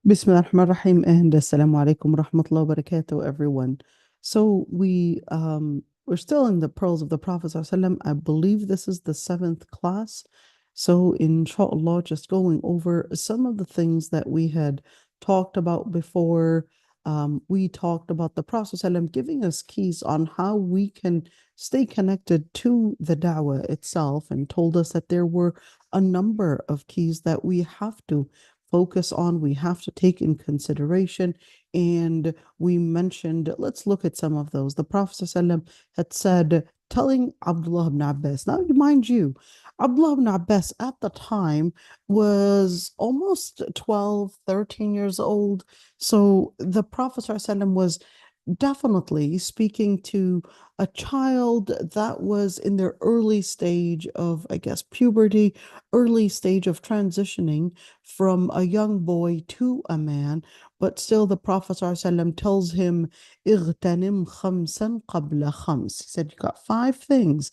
Bismillah ar-Rahman ar-Rahim and Assalamu alaikum wa rahmatullahi wa barakatuh, everyone. So we're still in the pearls of the Prophet ﷺ. I believe this is the seventh class. So inshallah, just going over some of the things that we had talked about before. We talked about the Prophet ﷺ giving us keys on how we can stay connected to the da'wah itself, and told us that there were a number of keys that we have to focus on, we have to take in consideration. And we mentioned, let's look at some of those. The Prophet ﷺ had said, telling Abdullah ibn Abbas, now mind you, Abdullah ibn Abbas at the time was almost 12, 13 years old. So the Prophet ﷺ was definitely speaking to a child that was in their early stage of, I guess, puberty, early stage of transitioning from a young boy to a man. But still, the Prophet ﷺ tells him, "Igtanim khamsan qabla khams." He said, you got five things,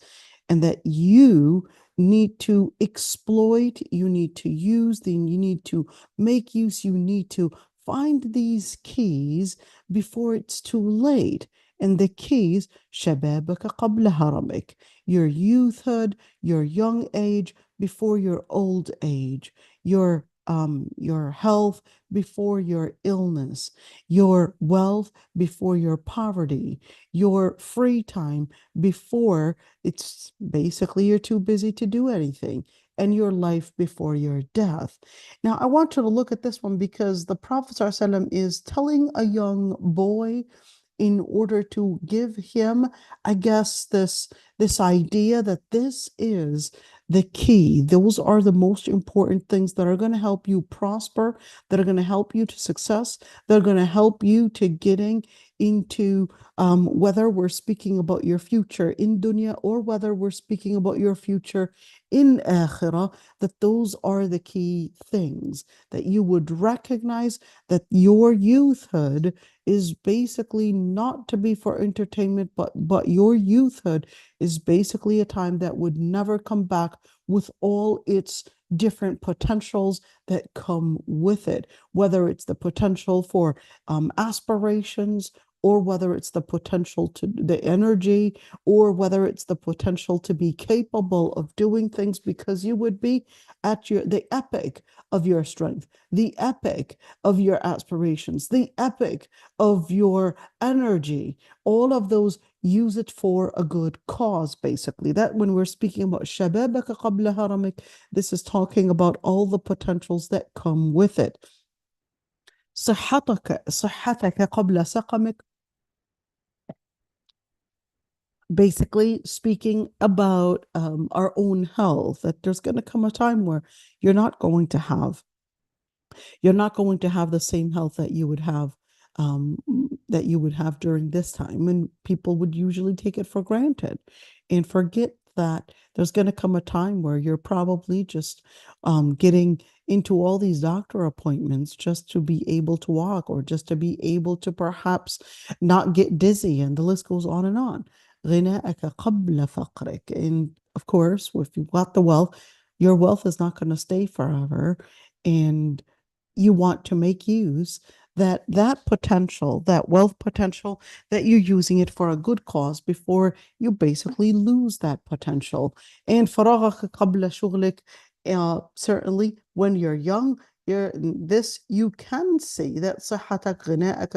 and that you need to exploit, you need to use, then you need to make use, you need to find these keys before it's too late. And the keys, shababaka qabla haramik, your youthhood, your young age before your old age, your health before your illness, your wealth before your poverty, your free time before it's basically you're too busy to do anything, and your life before your death. Now, I want you to look at this one because the Prophet ﷺ is telling a young boy in order to give him, I guess, this idea that this is the key. Those are the most important things that are going to help you prosper, that are going to help you to success, that are going to help you to getting into whether we're speaking about your future in dunya or whether we're speaking about your future in akhirah, that those are the key things, that you would recognize that your youthhood is basically not to be for entertainment, but your youthhood is basically a time that would never come back, with all its different potentials that come with it, whether it's the potential for aspirations, or whether it's the potential to the energy, or whether it's the potential to be capable of doing things, because you would be at the epic of your strength, the epic of your aspirations, the epic of your energy. All of those, use it for a good cause, basically. That when we're speaking about shababaka qabla haramik, this is talking about all the potentials that come with it. صحتك قبل سقمك, basically speaking about our own health, that there's going to come a time where you're not going to have the same health that you would have during this time, and people would usually take it for granted and forget that there's going to come a time where you're probably just getting into all these doctor appointments just to be able to walk, or just to be able to perhaps not get dizzy, and the list goes on and on. غناءك قبل فقرك. And of course, if you've got the wealth, your wealth is not going to stay forever, and you want to make use that potential, that wealth potential, that you're using it for a good cause before you basically lose that potential. And فراغك قبل شغلك, certainly when you're young, you can see that صحتك غناءك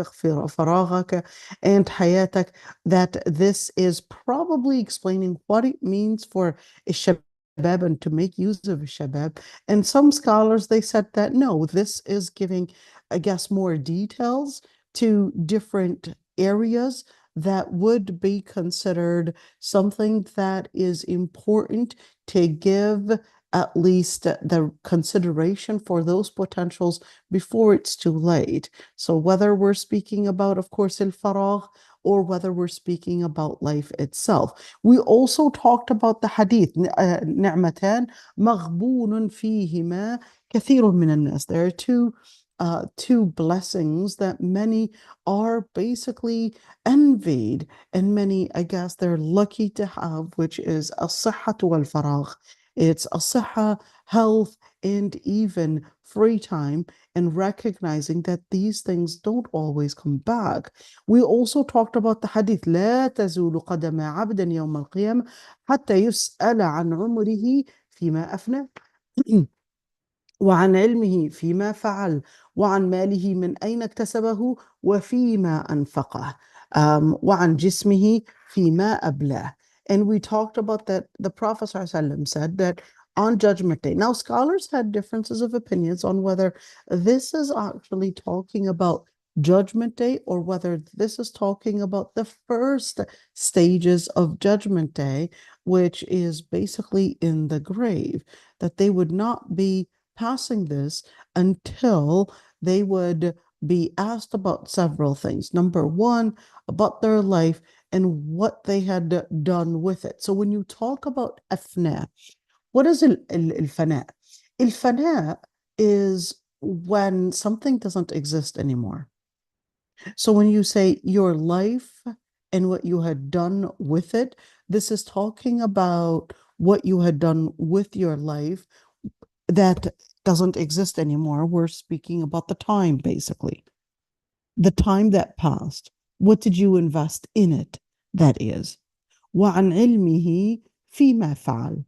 فراغك and حياتك, that this is probably explaining what it means for الشباب and to make use of shabab. And some scholars, they said that no, this is giving, I guess, more details to different areas that would be considered something that is important to give at least the consideration for those potentials before it's too late. So whether we're speaking about, of course, al-faragh, or whether we're speaking about life itself. We also talked about the hadith, نعمتان مغبون فيهما كثير من الناس. There are two blessings that many are basically envied, and many, I guess, they're lucky to have, which is as-sihhat wal-faragh. It's as-sihha, health, and even free time, and recognizing that these things don't always come back. We also talked about the hadith لا تزول قدم عبد يوم القيامة حتى يسأل عن عمره فيما أفنى وعن علمه فيما فعل وعن ماله من أين اكتسبه وفيما أنفقه وعن جسمه فيما أبلاه. And we talked about that the Prophet ﷺ said that on Judgment Day. Now, scholars had differences of opinions on whether this is actually talking about Judgment Day or whether this is talking about the first stages of Judgment Day, which is basically in the grave, that they would not be passing this until they would be asked about several things. Number one, about their life and what they had done with it. So when you talk about afna, what is al-fana? Al-fana is when something doesn't exist anymore. So when you say your life and what you had done with it, this is talking about what you had done with your life that doesn't exist anymore. We're speaking about the time, basically. The time that passed. What did you invest in it? That is. وَعَنْ عِلْمِهِ فِيمَا فَعَلَ.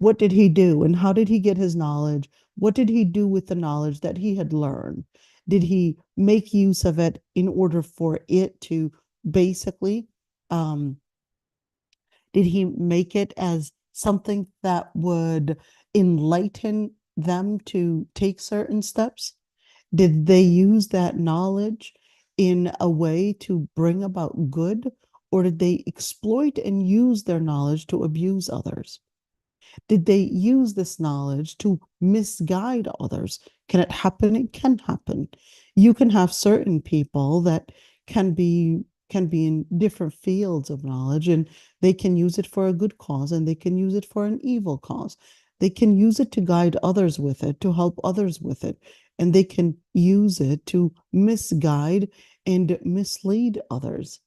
What did he do and how did he get his knowledge? What did he do with the knowledge that he had learned? Did he make use of it in order for it to basically, did he make it as something that would enlighten them to take certain steps? Did they use that knowledge in a way to bring about good, or did they exploit and use their knowledge to abuse others? Did they use this knowledge to misguide others? Can it happen? It can happen. You can have certain people that can be in different fields of knowledge, and they can use it for a good cause and they can use it for an evil cause. They can use it to guide others with it, to help others with it, and they can use it to misguide and mislead others.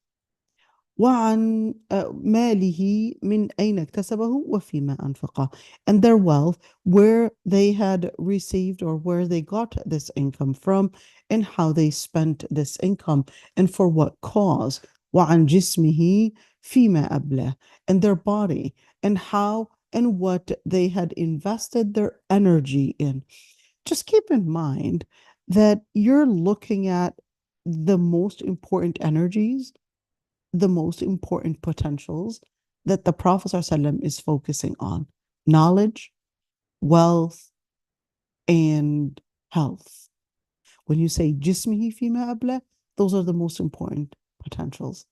وعن ماله من أين اكتسبه وفيما أنفقه, and their wealth, where they had received or where they got this income from and how they spent this income and for what cause. وعن جسمه فيما أبلاه, and their body and how and what they had invested their energy in. Just keep in mind that you're looking at the most important energies, the most important potentials that the Prophet ﷺ is focusing on: knowledge, wealth, and health. When you say jismihi fima abla, those are the most important potentials.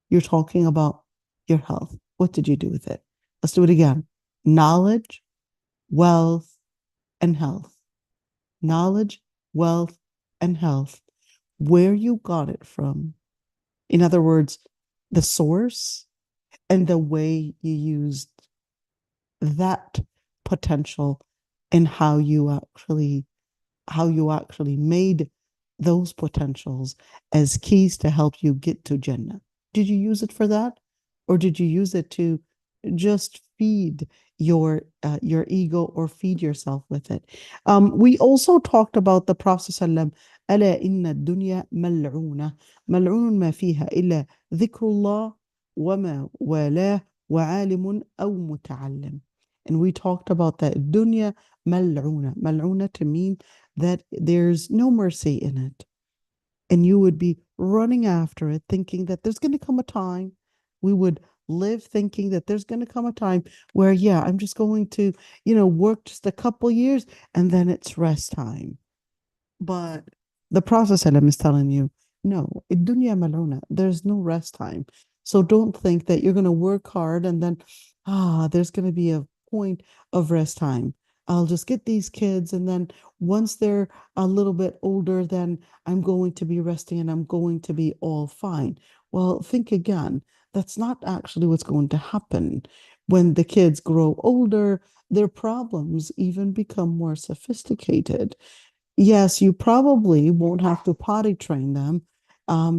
You're talking about your health. What did you do with it? Let's do it again. Knowledge, wealth, and health. Knowledge, wealth, and health. Where you got it from. In other words, the source and the way you used that potential and how you actually made those potentials as keys to help you get to Jannah. Did you use it for that? Or did you use it to just feed your ego or feed yourself with it? We also talked about the Prophet ﷺ, ألا إن الدنيا ملعونة ملعون ما فيها إلا ذكر الله وما والاه وعالم أو متعلم. And we talked about that dunya mal'una to mean that there's no mercy in it. And you would be running after it, thinking that there's going to come a time. We would live thinking that there's going to come a time where, yeah, I'm just going to, work just a couple years and then it's rest time. But the Prophet ﷺ is telling you, no, dunya mal'una, there's no rest time. So don't think that you're going to work hard and then, there's going to be a point of rest time. I'll just get these kids, and then once they're a little bit older, then I'm going to be resting and I'm going to be all fine. Well, think again. That's not actually what's going to happen. When the kids grow older, their problems even become more sophisticated. Yes, you probably won't have to potty train them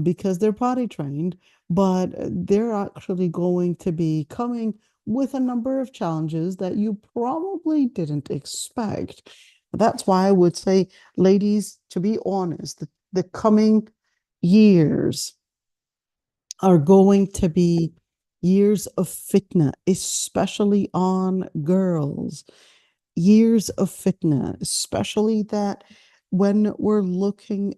because they're potty trained, but they're actually going to be coming with a number of challenges that you probably didn't expect. That's why I would say, ladies, to be honest, the coming years are going to be years of fitna, especially on girls. Years of fitna, especially that when we're looking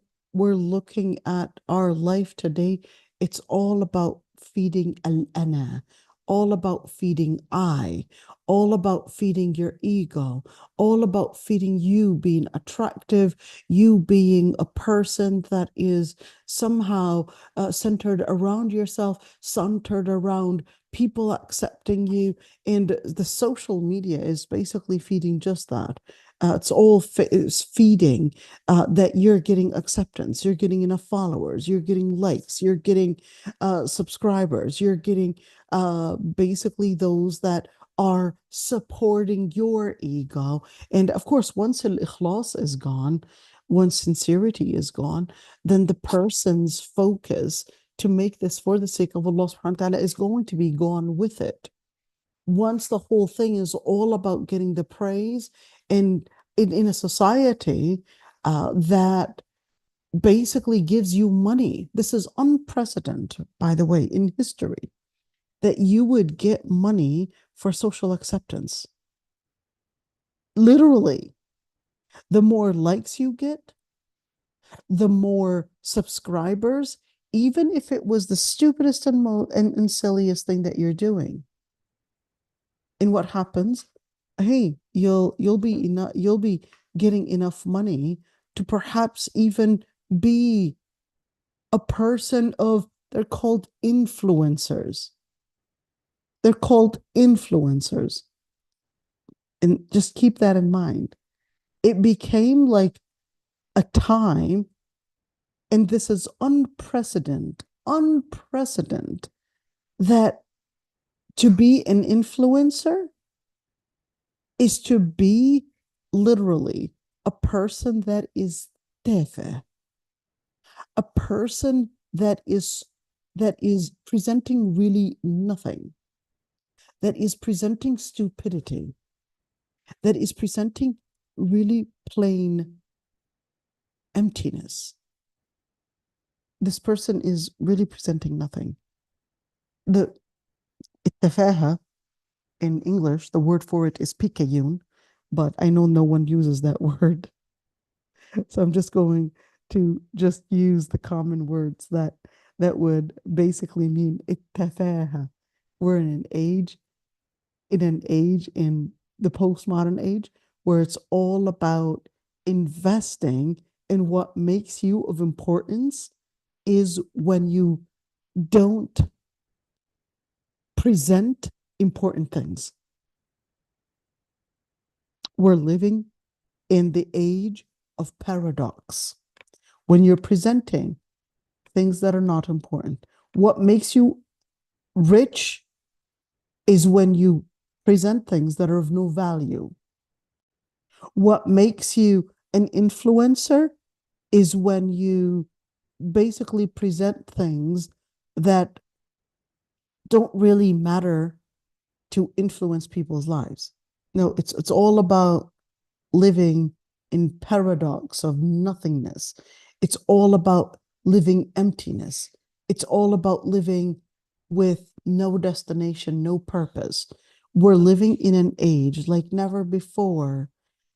at our life today, it's all about feeding al-ana, all about feeding I, all about feeding your ego, all about feeding you being attractive, you being a person that is somehow centered around yourself, centered around people accepting you. And the social media is basically feeding just that. It's feeding that you're getting acceptance, you're getting enough followers, you're getting likes, you're getting subscribers, you're getting basically those that are supporting your ego. And of course, once al-ikhlas is gone, once sincerity is gone, then the person's focus to make this for the sake of Allah subhanahu wa ta'ala is going to be gone with it. Once the whole thing is all about getting the praise, and in a society that basically gives you money, this is unprecedented, by the way, in history, that you would get money for social acceptance. Literally, the more likes you get, the more subscribers, even if it was the stupidest and silliest thing that you're doing. And what happens? Hey, you'll be getting enough money to perhaps even be a person of, they're called influencers. They're called influencers. And just keep that in mind. It became like a time, and this is unprecedented, that to be an influencer is to be literally a person that is tefe, a person that is presenting really nothing, that is presenting stupidity, that is presenting really plain emptiness. This person is really presenting nothing. The التفاهة in English, the word for it is pikayun, but I know no one uses that word. So I'm just going to just use the common words that would basically mean التفاهة. We're in an age in the postmodern age where it's all about investing in what makes you of importance is when you don't present important things. We're living in the age of paradox. When you're presenting things that are not important, what makes you rich is when you present things that are of no value. What makes you an influencer is when you basically present things that don't really matter to influence people's lives. No, it's all about living in paradox of nothingness. It's all about living emptiness. It's all about living with no destination, no purpose. We're living in an age like never before,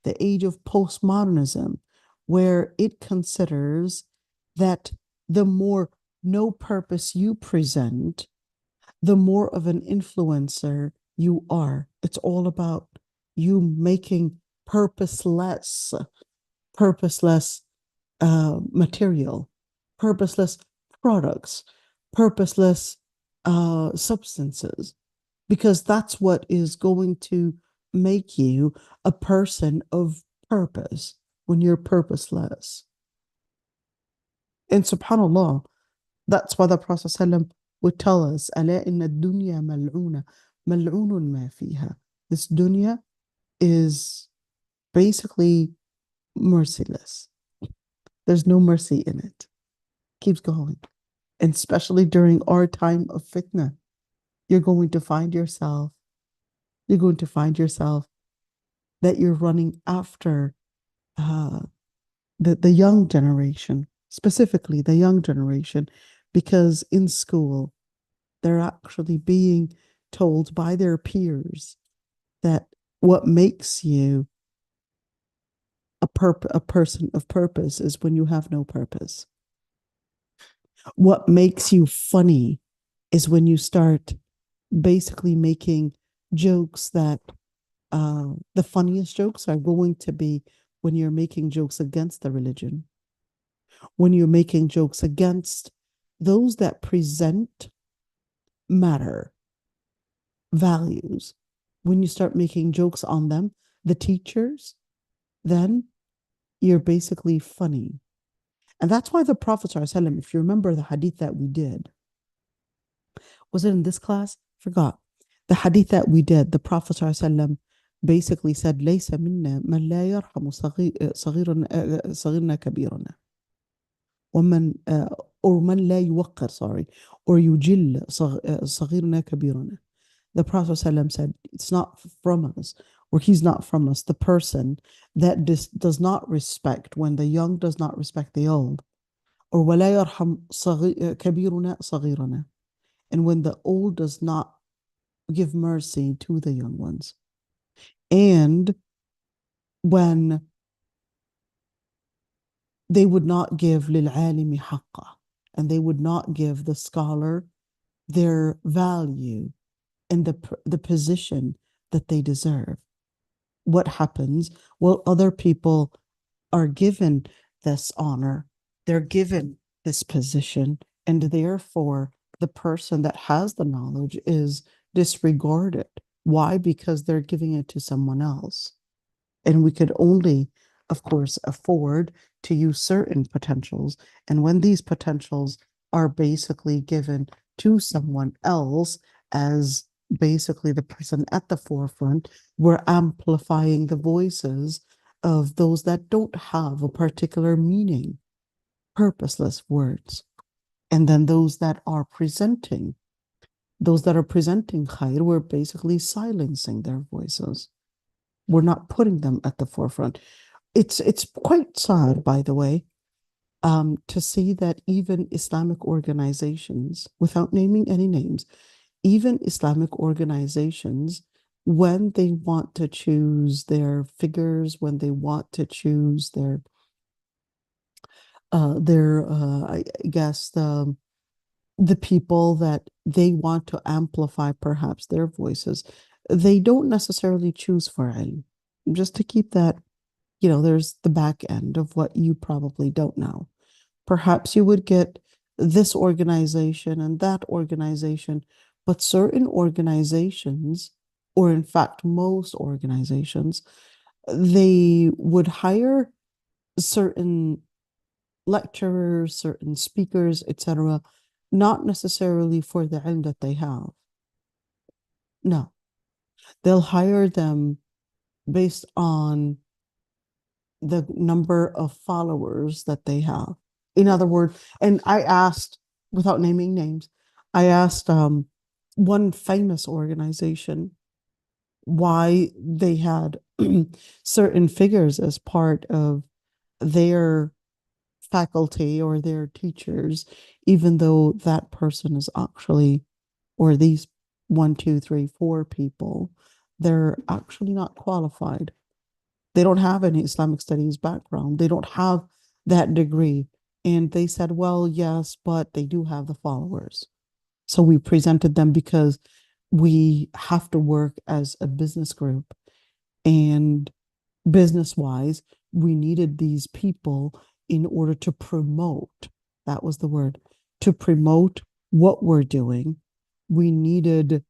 the age of postmodernism, where it considers that the more no purpose you present, the more of an influencer you are. It's all about you making purposeless material, purposeless products, purposeless substances, because that's what is going to make you a person of purpose when you're purposeless. And subhanAllah, that's why the Prophet ﷺ would tell us, ألا إن الدنيا ملعونة ملعون ما فيها. This dunya is basically merciless. There's no mercy in it. Keeps going. And especially during our time of fitna, you're going to find yourself that you're running after uh, the young generation, specifically the young generation, because in school they're actually being told by their peers that what makes you a person of purpose is when you have no purpose. What makes you funny is when you start basically making jokes that the funniest jokes are going to be when you're making jokes against the religion, when you're making jokes against those that present matter, values. When you start making jokes on them, the teachers, then you're basically funny. And that's why the Prophet, ﷺ, if you remember the hadith that we did, was it in this class? Forgot. The hadith that we did, the Prophet ﷺ basically said, ليس منا من لا يرحم صغيرنا كبيرنا. ومن or من لا يوقر, sorry, or يجل صغيرنا كبيرنا. The Prophet ﷺ said, it's not from us, or he's not from us, the person that does not respect, when the young does not respect the old, or ولا يرحم كبيرنا صغيرنا, and when the old does not give mercy to the young ones, and when they would not give للعالم حقه, and they would not give the scholar their value and the position that they deserve. What happens? Well, other people are given this honor, they're given this position, and therefore the person that has the knowledge is disregarded. Why? Because they're giving it to someone else. And we could only, of course, afford to use certain potentials. And when these potentials are basically given to someone else as basically the person at the forefront, we're amplifying the voices of those that don't have a particular meaning, purposeless words. And then those that are presenting khair, we're basically silencing their voices. We're not putting them at the forefront. It's quite sad, by the way, to see that even Islamic organizations, without naming any names, even Islamic organizations, when they want to choose their figures, when they want to choose their I guess the people that they want to amplify perhaps their voices, they don't necessarily choose for ilm. Just to keep that, there's the back end of what you probably don't know. Perhaps you would get this organization and that organization, but certain organizations, or in fact, most organizations, they would hire certain lecturers, certain speakers, etc., not necessarily for the ilm that they have. No, they'll hire them based on the number of followers that they have. In other words, and I asked, without naming names, I asked one famous organization why they had certain figures as part of their faculty or their teachers, even though that person is actually, or these 1, 2, 3, 4 people, they're actually not qualified. They don't have any Islamic studies background. They don't have that degree. And they said, well, yes, but they do have the followers. So we presented them because we have to work as a business group. And business-wise, we needed these people in order to promote, that was the word, to promote what we're doing. We needed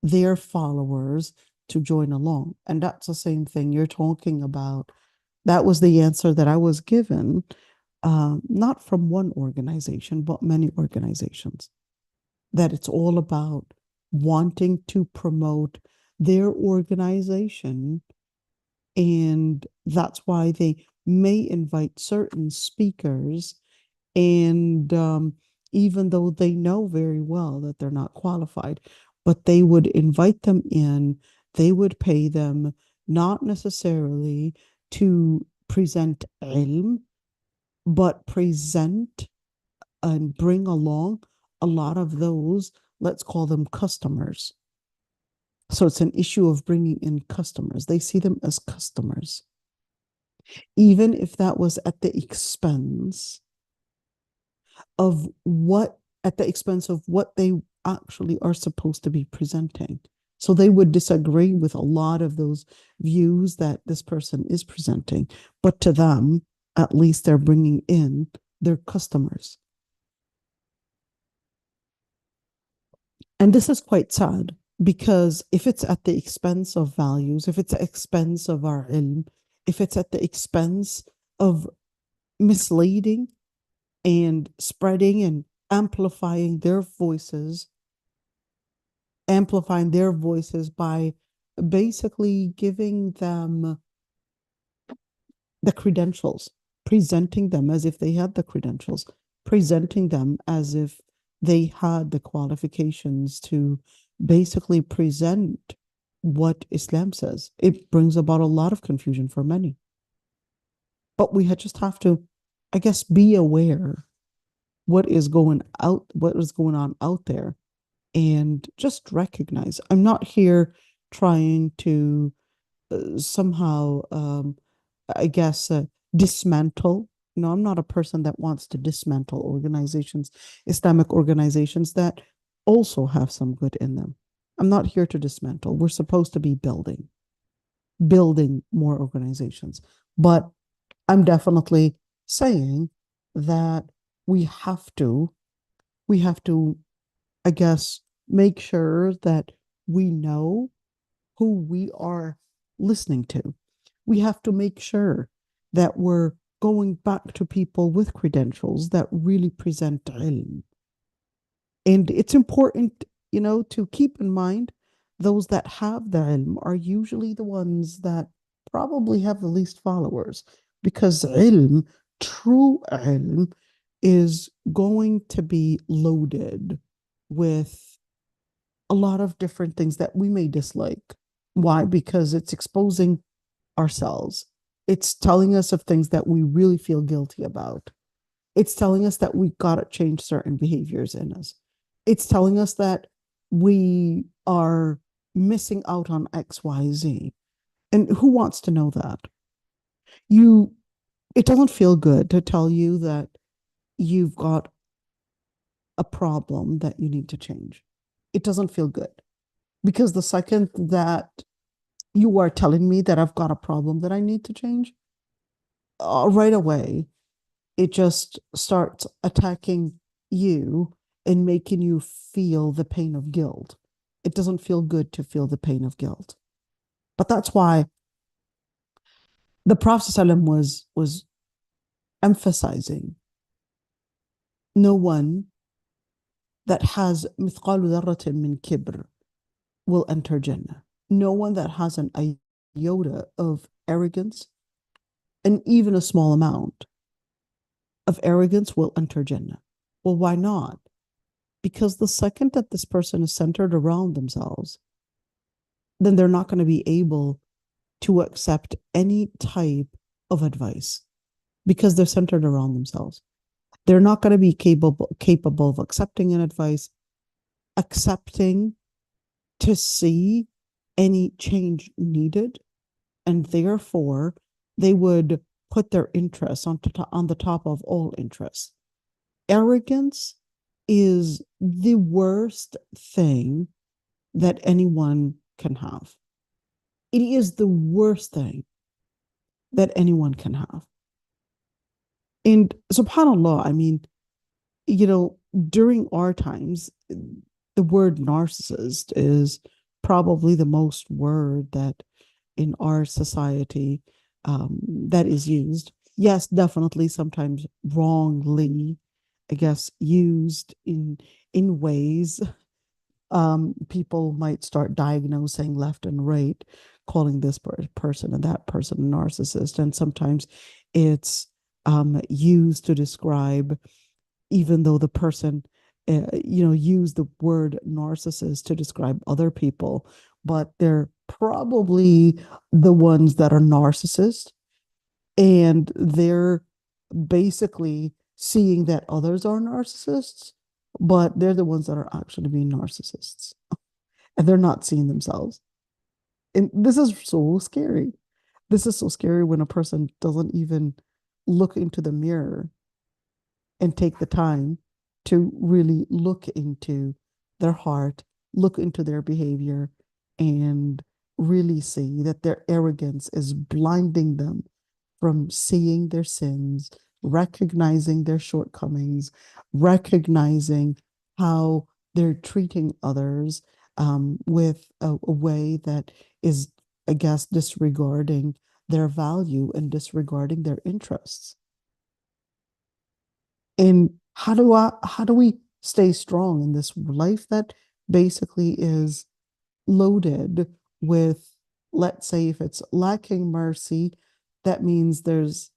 their followers to join along. And that's the same thing you're talking about. That was the answer that I was given, not from one organization, but many organizations, that it's all about wanting to promote their organization. And that's why they may invite certain speakers. And even though they know very well that they're not qualified, but they would invite them in, they would pay them, not necessarily to present ilm, but present and bring along a lot of those, let's call them customers. So it's an issue of bringing in customers. They see them as customers, even if that was at the expense of what they actually are supposed to be presenting. So they would disagree with a lot of those views that this person is presenting, but to them, at least they're bringing in their customers. And this is quite sad, because if it's at the expense of values, if it's at the expense of our ilm, if it's at the expense of misleading and spreading and amplifying their voices by basically giving them the credentials, presenting them as if they had the credentials, presenting them as if they had the qualifications to basically present what Islam says. It brings about a lot of confusion for many. But we just have to, I guess, be aware what is going on out there, and just recognize. I'm not here trying to somehow, I guess, dismantle. I'm not a person that wants to dismantle organizations, Islamic organizations that also have some good in them. I'm not here to dismantle. We're supposed to be building more organizations. But I'm definitely saying that we have to, I guess, make sure that we know who we are listening to. We have to make sure that we're going back to people with credentials that really present ilm. And it's important, to keep in mind those that have the ilm are usually the ones that probably have the least followers, because ilm, true ilm, is going to be loaded with a lot of different things that we may dislike. Why? Because it's exposing ourselves. It's telling us of things that we really feel guilty about. It's telling us that we got to change certain behaviors in us. It's telling us that we are missing out on X, Y, Z. And who wants to know that? It doesn't feel good to tell you that you've got a problem that you need to change. It doesn't feel good, because the second that you are telling me that I've got a problem that I need to change, right away, it just starts attacking you and making you feel the pain of guilt. It doesn't feel good to feel the pain of guilt. But that's why the Prophet ﷺ was emphasizing no one that has mithqalu dharratin min kibr will enter Jannah. No one that has an iota of arrogance, and even a small amount of arrogance, will enter Jannah. Well, why not? Because the second that this person is centered around themselves, then they're not going to be able to accept any type of advice, because they're centered around themselves. They're not going to be capable of accepting an advice, accepting to see any change needed, and therefore they would put their interests on the top of all interests. Arrogance is the worst thing that anyone can have. It is the worst thing that anyone can have. And subhanAllah, I mean, during our times, the word narcissist is probably the most word that in our society that is used. Yes, definitely sometimes wrongly, I guess, used in ways people might start diagnosing left and right, calling this person and that person a narcissist. And sometimes it's used to describe, even though the person use the word narcissist to describe other people, but they're probably the ones that are narcissists And they're basically seeing that others are narcissists, but they're the ones that are actually being narcissists and they're not seeing themselves. And this is so scary. This is so scary when a person doesn't even look into the mirror and take the time to really look into their heart, look into their behavior, and really see that their arrogance is blinding them from seeing their sins, recognizing their shortcomings, recognizing how they're treating others with a way that is, I guess, disregarding their value and disregarding their interests. And how do we stay strong in this life that basically is loaded with, let's say, if it's lacking mercy, that means there's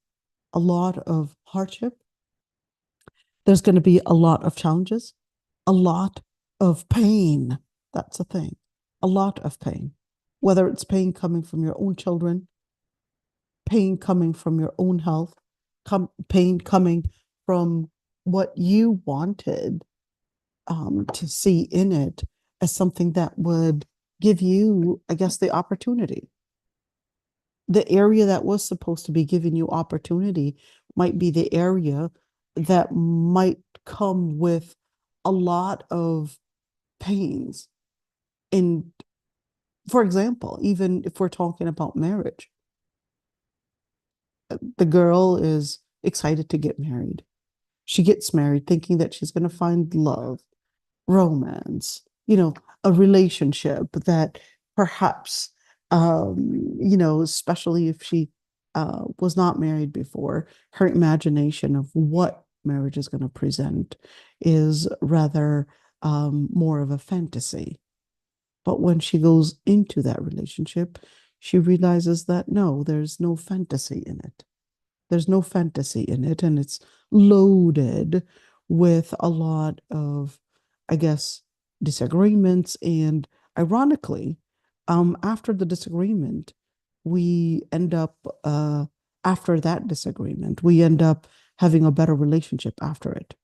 a lot of hardship. There's going to be a lot of challenges, a lot of pain. That's a thing. A lot of pain. Whether it's pain coming from your own children, pain coming from your own health, pain coming from what you wanted to see in it as something that would give you, I guess, the opportunity. The area that was supposed to be giving you opportunity might be the area that might come with a lot of pains. And for example, even if we're talking about marriage, the girl is excited to get married. She gets married thinking that she's going to find love, romance, a relationship that perhaps, especially if she was not married before, her imagination of what marriage is going to present is rather more of a fantasy. But when she goes into that relationship, she realizes that no, there's no fantasy in it. There's no fantasy in it, and it's loaded with a lot of, I guess, disagreements. And ironically, after the disagreement, we end up, after that disagreement, we end up having a better relationship after it.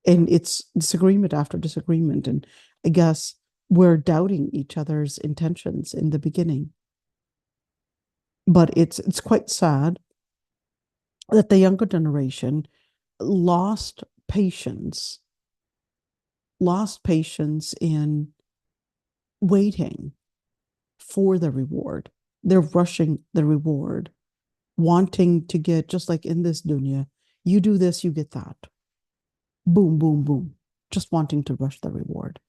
And it's disagreement after disagreement. And I guess we're doubting each other's intentions in the beginning. But it's quite sad that the younger generation lost patience, lost patience in waiting for the reward. They're rushing the reward, wanting to get, just like in this dunya, you do this, you get that. Boom, boom, boom. Just wanting to rush the reward.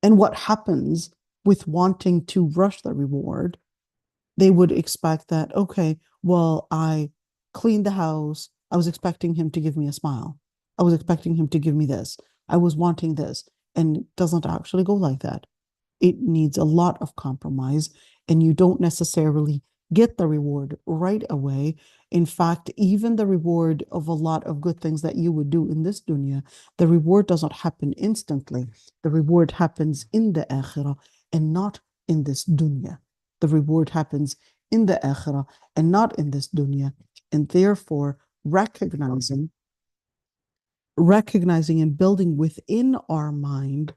And what happens with wanting to rush the reward, they would expect that, okay, well, I cleaned the house. I was expecting him to give me a smile. I was expecting him to give me this. I was wanting this. And it doesn't actually go like that. It needs a lot of compromise, and you don't necessarily get the reward right away. In fact, even the reward of a lot of good things that you would do in this dunya, the reward doesn't happen instantly. The reward happens in the akhirah and not in this dunya. The reward happens in the akhirah and not in this dunya. And therefore, recognizing and building within our mind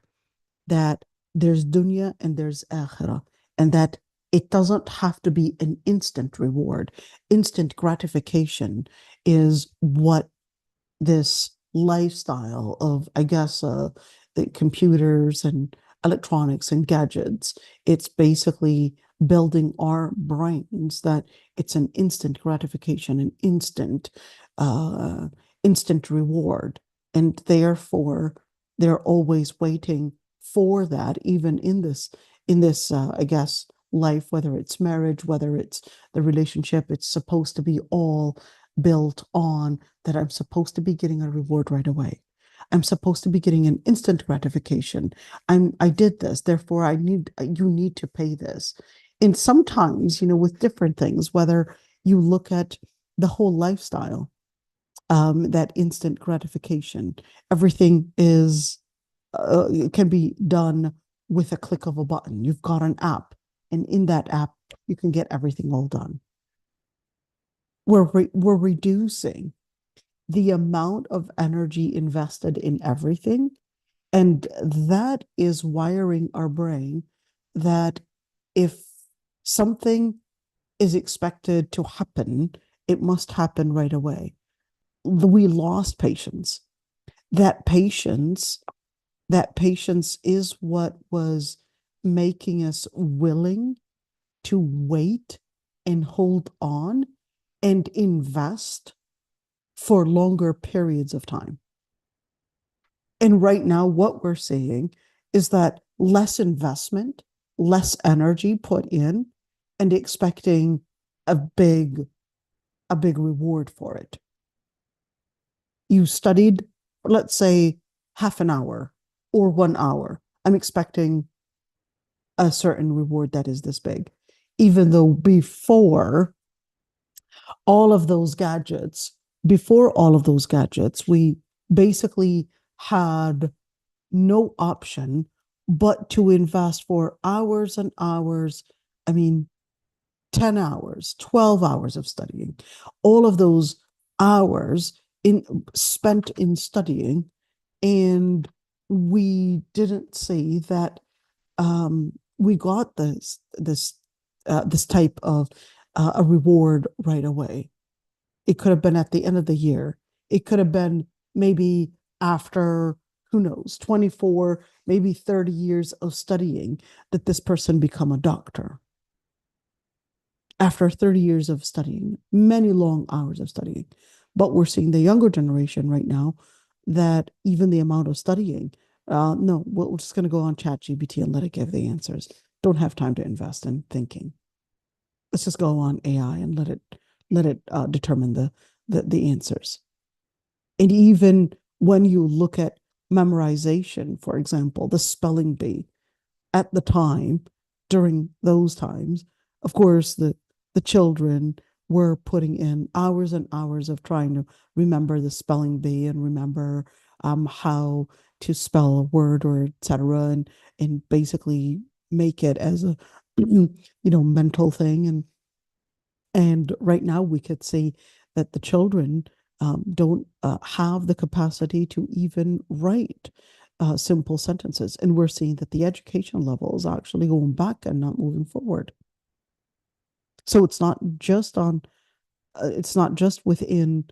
that there's dunya and there's akhirah, and that it doesn't have to be an instant reward. Instant gratification is what this lifestyle of, I guess, the computers and electronics and gadgets, it's basically building our brains that it's an instant gratification, an instant reward. And therefore, they're always waiting for that, even in this, I guess, life, whether it's marriage, whether it's the relationship, it's supposed to be all built on that I'm supposed to be getting a reward right away. I'm supposed to be getting an instant gratification. I did this, therefore you need to pay this. And sometimes, with different things, whether you look at the whole lifestyle, that instant gratification, everything is can be done with a click of a button. You've got an app, and in that app, you can get everything all done. we're reducing the amount of energy invested in everything. And that is wiring our brain that if something is expected to happen, it must happen right away. We lost patience. That patience is what was making us willing to wait and hold on and invest for longer periods of time. And right now, what we're seeing is that less investment, less energy put in, and expecting a big reward for it. You studied, let's say, half an hour or 1 hour. I'm expecting a certain reward that is this big, even though before all of those gadgets, we basically had no option but to invest for hours and hours. I mean, 10 hours, 12 hours of studying, all of those hours spent in studying, and we didn't see that we got this type of a reward right away. It could have been at the end of the year. It could have been maybe after, who knows, 24, maybe 30 years of studying that this person become a doctor. After 30 years of studying, many long hours of studying. But we're seeing the younger generation right now that even the amount of studying, no, we're just going to go on ChatGPT and let it give the answers. Don't have time to invest in thinking. Let's just go on AI and let it determine the answers. And even when you look at memorization, for example, the spelling bee, at the time, during those times, of course, the children were putting in hours and hours of trying to remember the spelling bee and remember how to spell a word or etc. and basically make it as a mental thing. And right now we could see that the children don't have the capacity to even write simple sentences. And we're seeing that the education level is actually going back and not moving forward. So it's not just within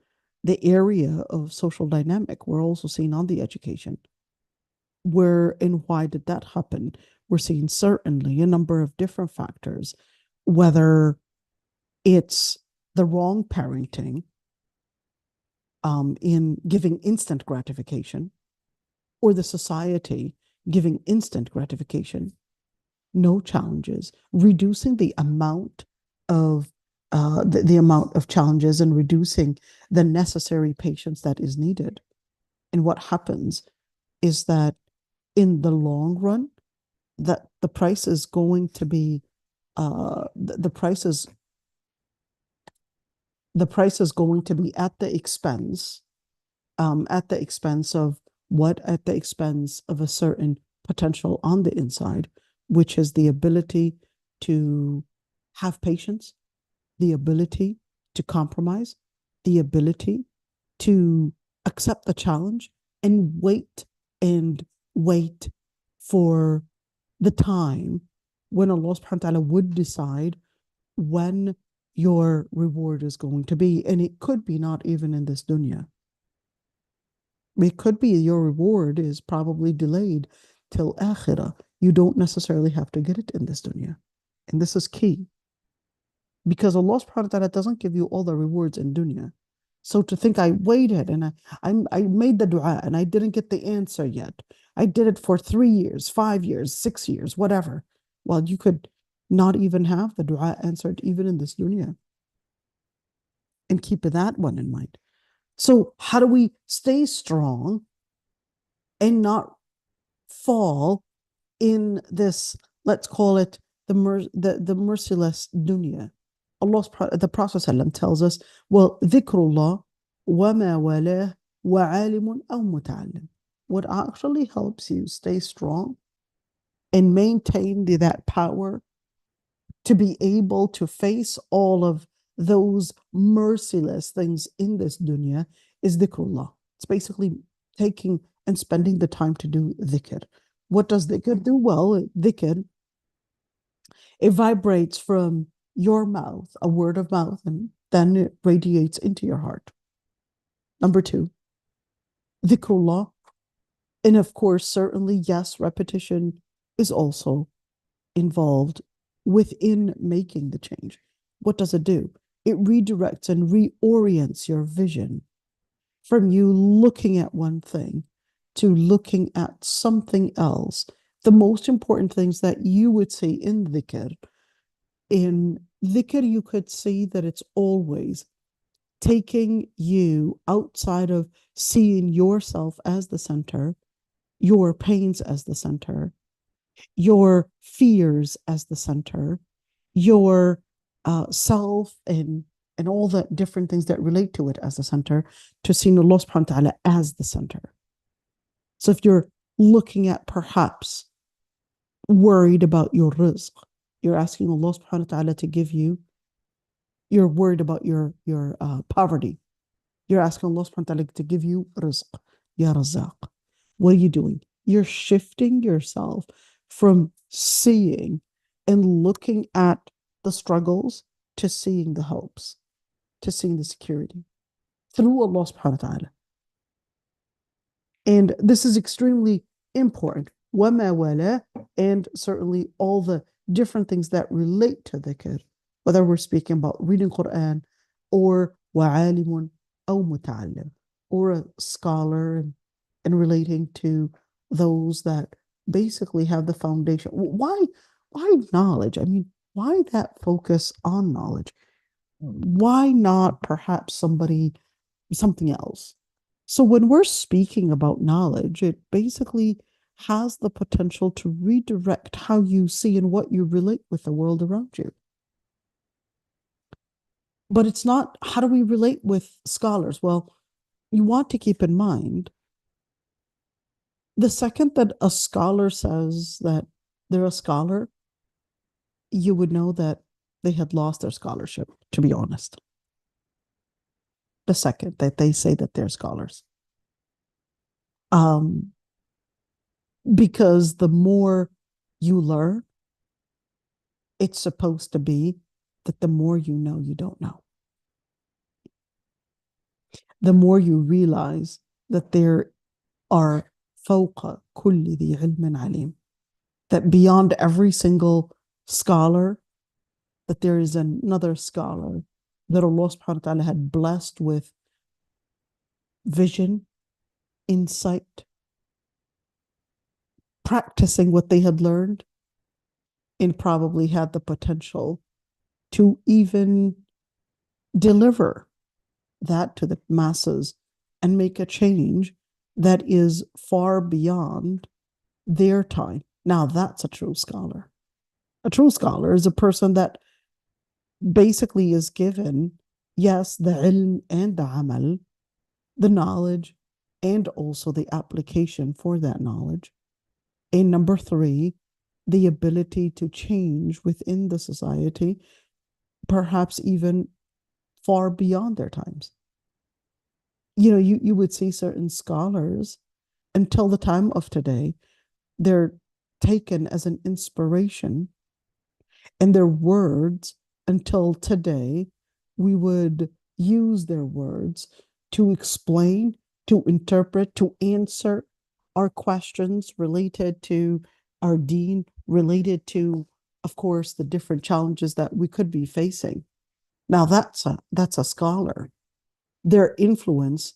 the area of social dynamic. We're also seeing on the education. Where and why did that happen? We're seeing certainly a number of different factors, whether it's the wrong parenting in giving instant gratification, or the society giving instant gratification, no challenges, reducing the amount of the amount of challenges and reducing the necessary patience that is needed. And what happens is that in the long run, that the price is going to be the price is going to be at the expense of what? At the expense of a certain potential on the inside, which is the ability to have patience, the ability to compromise, the ability to accept the challenge and wait for the time when Allah subhanahu wa ta'ala would decide when your reward is going to be. And it could be not even in this dunya. It could be your reward is probably delayed till akhirah. You don't necessarily have to get it in this dunya. And this is key. Because Allah subhanahu wa ta'ala doesn't give you all the rewards in dunya. So to think I waited and I made the dua and I didn't get the answer yet. I did it for 3 years, 5 years, 6 years, whatever. Well, you could not even have the dua answered even in this dunya. And keep that one in mind. So how do we stay strong and not fall in this, let's call it the merciless dunya? The Prophet ﷺ tells us, well, dhikrullah wa ma walah wa alimun aw muta'allim. What actually helps you stay strong and maintain that power to be able to face all of those merciless things in this dunya is dhikrullah. It's basically taking and spending the time to do dhikr. What does dhikr do? Well, dhikr, it vibrates from your mouth, a word of mouth, and then it radiates into your heart. Number two, dhikrullah. And of course, certainly, yes, repetition is also involved within making the change. What does it do? It redirects and reorients your vision from you looking at one thing to looking at something else. The most important things that you would see in dhikr, you could see that it's always taking you outside of seeing yourself as the center, your pains as the center, your fears as the center, your self and all the different things that relate to it as the center, to seeing Allah subhanahu wa ta'ala as the center. So if you're looking at perhaps worried about your rizq, you're asking Allah subhanahu wa ta'ala to give you, you're worried about your poverty, you're asking Allah subhanahu wa ta'ala to give you rizq, ya razaq. What are you doing? You're shifting yourself from seeing and looking at the struggles to seeing the hopes, to seeing the security through Allah subhanahu wa ta'ala. And this is extremely important. وَمَا وَلَا, and certainly all the different things that relate to dhikr, whether we're speaking about reading Quran or وَعَالِمٌ أو مُتَعَلِّمٌ, or a scholar, and relating to those that basically have the foundation. Why knowledge? I mean, why that focus on knowledge? Why not perhaps something else? So when we're speaking about knowledge, it basically has the potential to redirect how you see and what you relate with the world around you. But it's not, how do we relate with scholars? Well, you want to keep in mind, the second that a scholar says that they're a scholar, you would know that they had lost their scholarship, to be honest. The second that they say that they're scholars. Because the more you learn, it's supposed to be that the more you know, you don't know. The more you realize that there are فوق كل ذي علم عليم, that beyond every single scholar, that there is another scholar that Allah subhanahu wa ta'ala had blessed with vision, insight, practicing what they had learned, and probably had the potential to even deliver that to the masses and make a change that is far beyond their time. Now that's a true scholar. A true scholar is a person that basically is given, yes, the ilm and the amal, the knowledge, and also the application for that knowledge. And number three, the ability to change within the society, perhaps even far beyond their times. You know, you would see certain scholars until the time of today, they're taken as an inspiration, and their words until today, we would use their words to explain, to interpret, to answer our questions related to our deen, related to, of course, the different challenges that we could be facing. Now that's a scholar. Their influence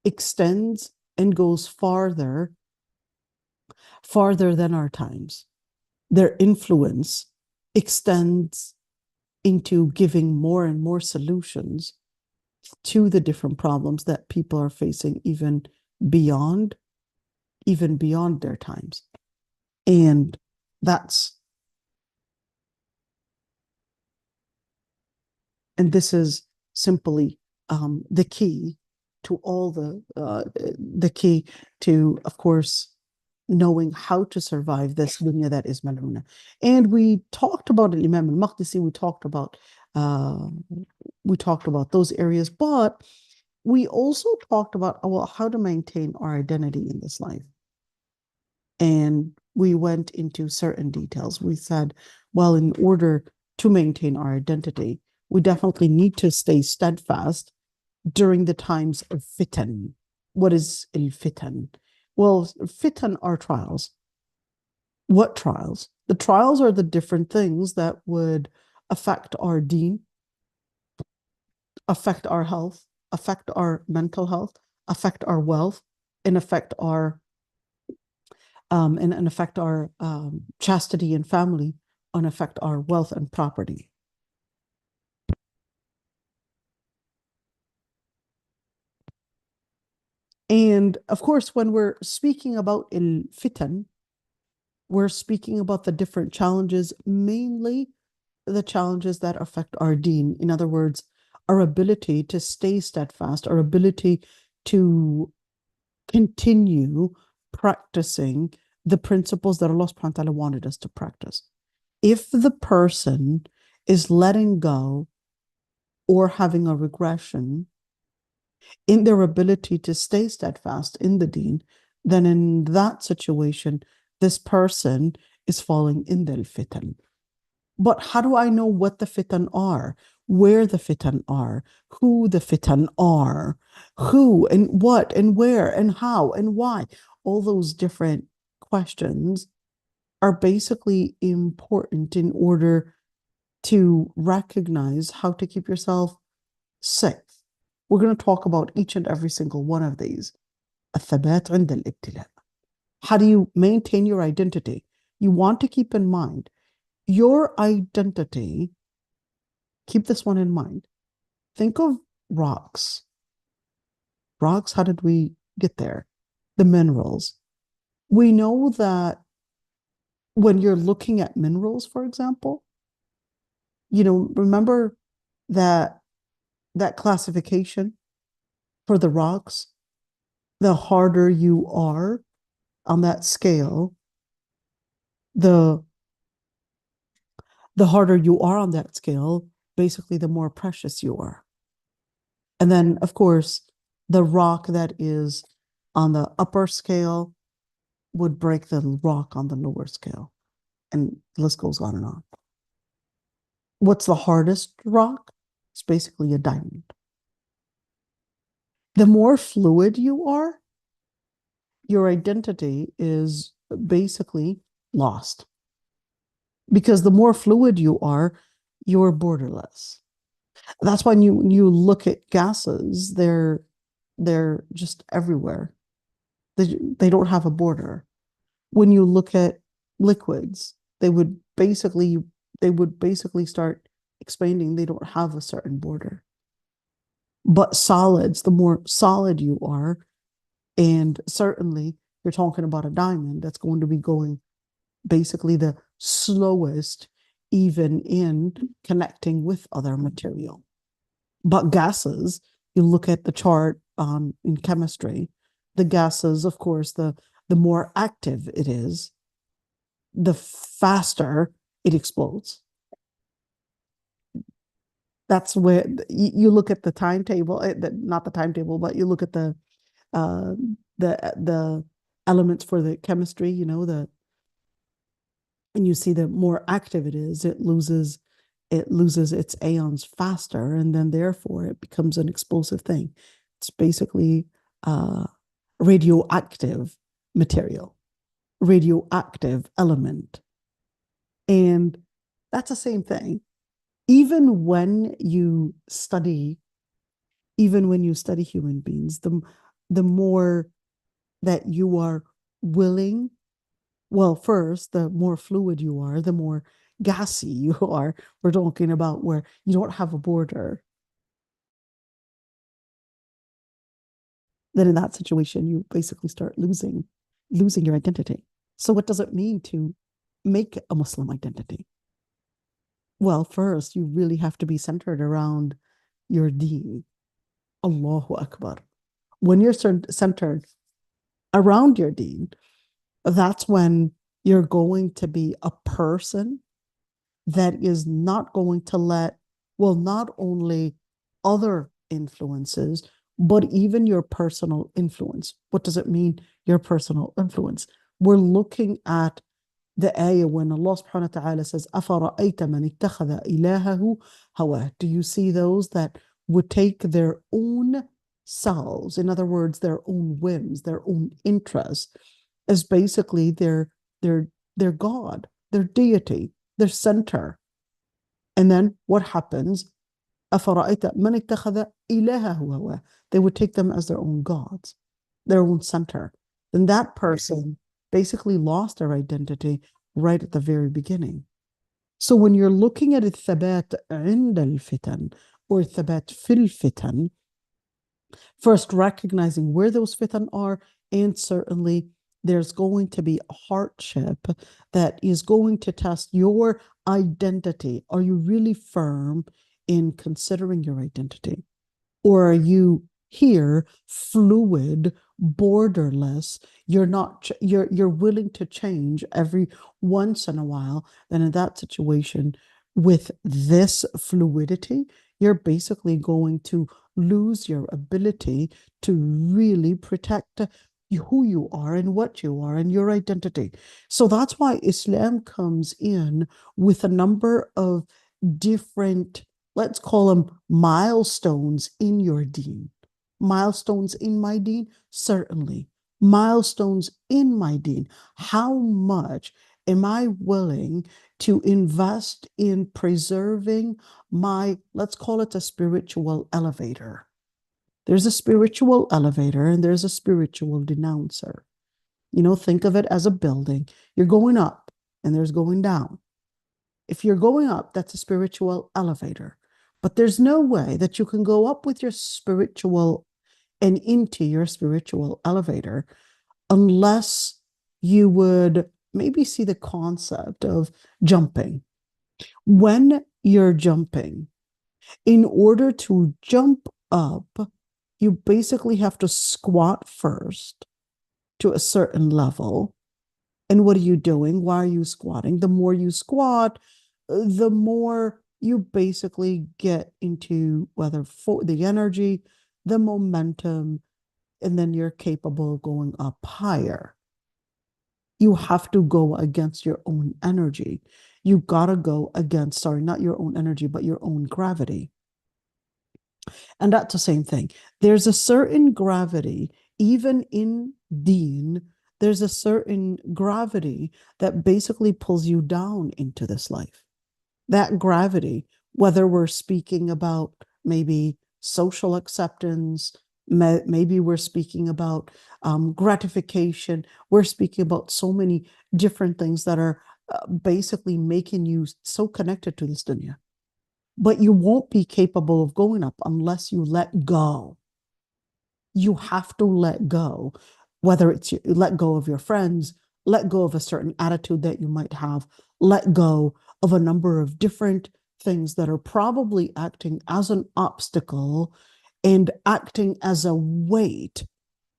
extends and goes farther than our times. Their influence extends into giving more and more solutions to the different problems that people are facing, even beyond their times. And this is simply the key to all the key to, of course, knowing how to survive this dunya that is mal'una. And we talked about Imam al-Maqdisi, we talked about We talked about those areas, but we also talked about, well, how to maintain our identity in this life. And we went into certain details. We said, well, in order to maintain our identity, we definitely need to stay steadfast during the times of fitan. What is al-fitan? Well, fitan are trials. What trials? The trials are the different things that would affect our deen, affect our health, affect our mental health, affect our wealth, and affect our chastity and family, and affect our wealth and property. And of course, when we're speaking about al-fitan, we're speaking about the different challenges, mainly the challenges that affect our deen. In other words, our ability to stay steadfast, our ability to continue practicing the principles that Allah subhanahu wa ta'ala wanted us to practice. If the person is letting go or having a regression in their ability to stay steadfast in the deen, then in that situation, this person is falling in the fitan. But how do I know what the fitan are, where the fitan are, who the fitan are, who and what and where and how and why? All those different questions are basically important in order to recognize how to keep yourself safe. We're going to talk about each and every single one of these. الثبات عند الابتلاء. How do you maintain your identity? You want to keep in mind your identity. Keep this one in mind. Think of rocks. Rocks, how did we get there? The minerals. We know that when you're looking at minerals, for example, remember that classification for the rocks, the harder you are on that scale, the harder you are on that scale, basically the more precious you are. And then, of course, the rock that is on the upper scale would break the rock on the lower scale. And the list goes on and on. What's the hardest rock? It's basically a diamond. The more fluid you are, your identity is basically lost. Because the more fluid you are, you're borderless. That's why when you look at gases, they're just everywhere. They don't have a border. When you look at liquids, they would basically start expanding. They don't have a certain border. But solids, the more solid you are, and certainly you're talking about a diamond, that's going to be going basically the slowest, even in connecting with other material. But gases, you look at the chart in chemistry, the gases, of course, the more active it is, the faster it explodes. That's where you look at the timetable, not the timetable, but you look at the elements for the chemistry, and you see the more active it is, it loses its ions faster, and then therefore it becomes an explosive thing. It's basically radioactive material, radioactive element. And that's the same thing. Even when you study human beings, the more that you are willing, well, first, the more fluid you are, the more gassy you are. We're talking about where you don't have a border. Then in that situation, you basically start losing your identity. So what does it mean to make a Muslim identity? Well, first, you really have to be centered around your deen. Allahu Akbar. When you're centered around your deen, that's when you're going to be a person that is not going to let Well, not only other influences, but even your personal influence. What does it mean, your personal influence? We're looking at the ayah when Allah subhanahu wa ta'ala says, أَفَرَأَيْتَ مَنِ اتَّخَذَ إِلَهَهُ هَوَاهُ. Do you see those that would take their own selves, in other words, their own whims, their own interests, as basically their God, their deity, their center? And then what happens? أَفَرَأَيْتَ مَنِ اتَّخَذَ إِلَهَهُ هَوَاهُ. They would take them as their own gods, their own center. Then that person basically lost their identity right at the very beginning. So when you're looking at الثبات عند الفتن or الثبات في الفتن, first recognizing where those fitan are, and certainly there's going to be a hardship that is going to test your identity. Are you really firm in considering your identity? Or are you here fluid, borderless? You're not, you're willing to change every once in a while. Then in that situation, with this fluidity, you're basically going to lose your ability to really protect who you are and what you are and your identity. So that's why Islam comes in with a number of different, let's call them milestones in your deen. Milestones in my deen? Certainly. Milestones in my deen. How much am I willing to invest in preserving my, let's call it a spiritual elevator? There's a spiritual elevator and there's a spiritual denouncer. You know, think of it as a building. You're going up and there's going down. If you're going up, that's a spiritual elevator. But there's no way that you can go up with your spiritual and into your spiritual elevator unless you would maybe see the concept of jumping. When you're jumping, in order to jump up, you basically have to squat first to a certain level. And what are you doing? Why are you squatting? The more you squat, the more you basically get into whether for the energy, the momentum, and then you're capable of going up higher. You have to go against your own energy. You gotta go against, sorry, not your own energy, but your own gravity. And that's the same thing. There's a certain gravity, even in deen, there's a certain gravity that basically pulls you down into this life. That gravity, whether we're speaking about maybe social acceptance, maybe we're speaking about gratification, we're speaking about so many different things that are basically making you so connected to this dunya. But you won't be capable of going up unless you let go. You have to let go, whether it's let go of your friends, let go of a certain attitude that you might have, let go of a number of different things that are probably acting as an obstacle and acting as a weight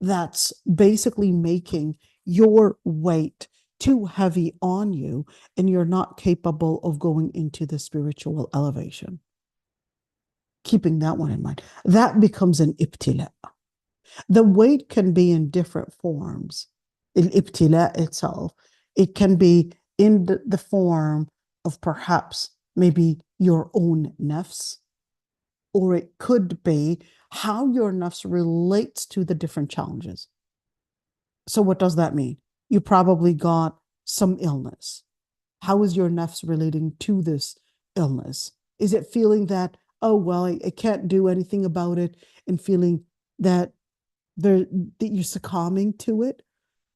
that's basically making your weight too heavy on you, and you're not capable of going into the spiritual elevation. Keeping that one in mind, that becomes an ibtila. The weight can be in different forms. Al-ibtila itself, it can be in the form of perhaps maybe your own nafs, or it could be how your nafs relates to the different challenges. So what does that mean? You probably got some illness. How is your nafs relating to this illness? Is it feeling that, oh, well, I can't do anything about it, and feeling that you're succumbing to it?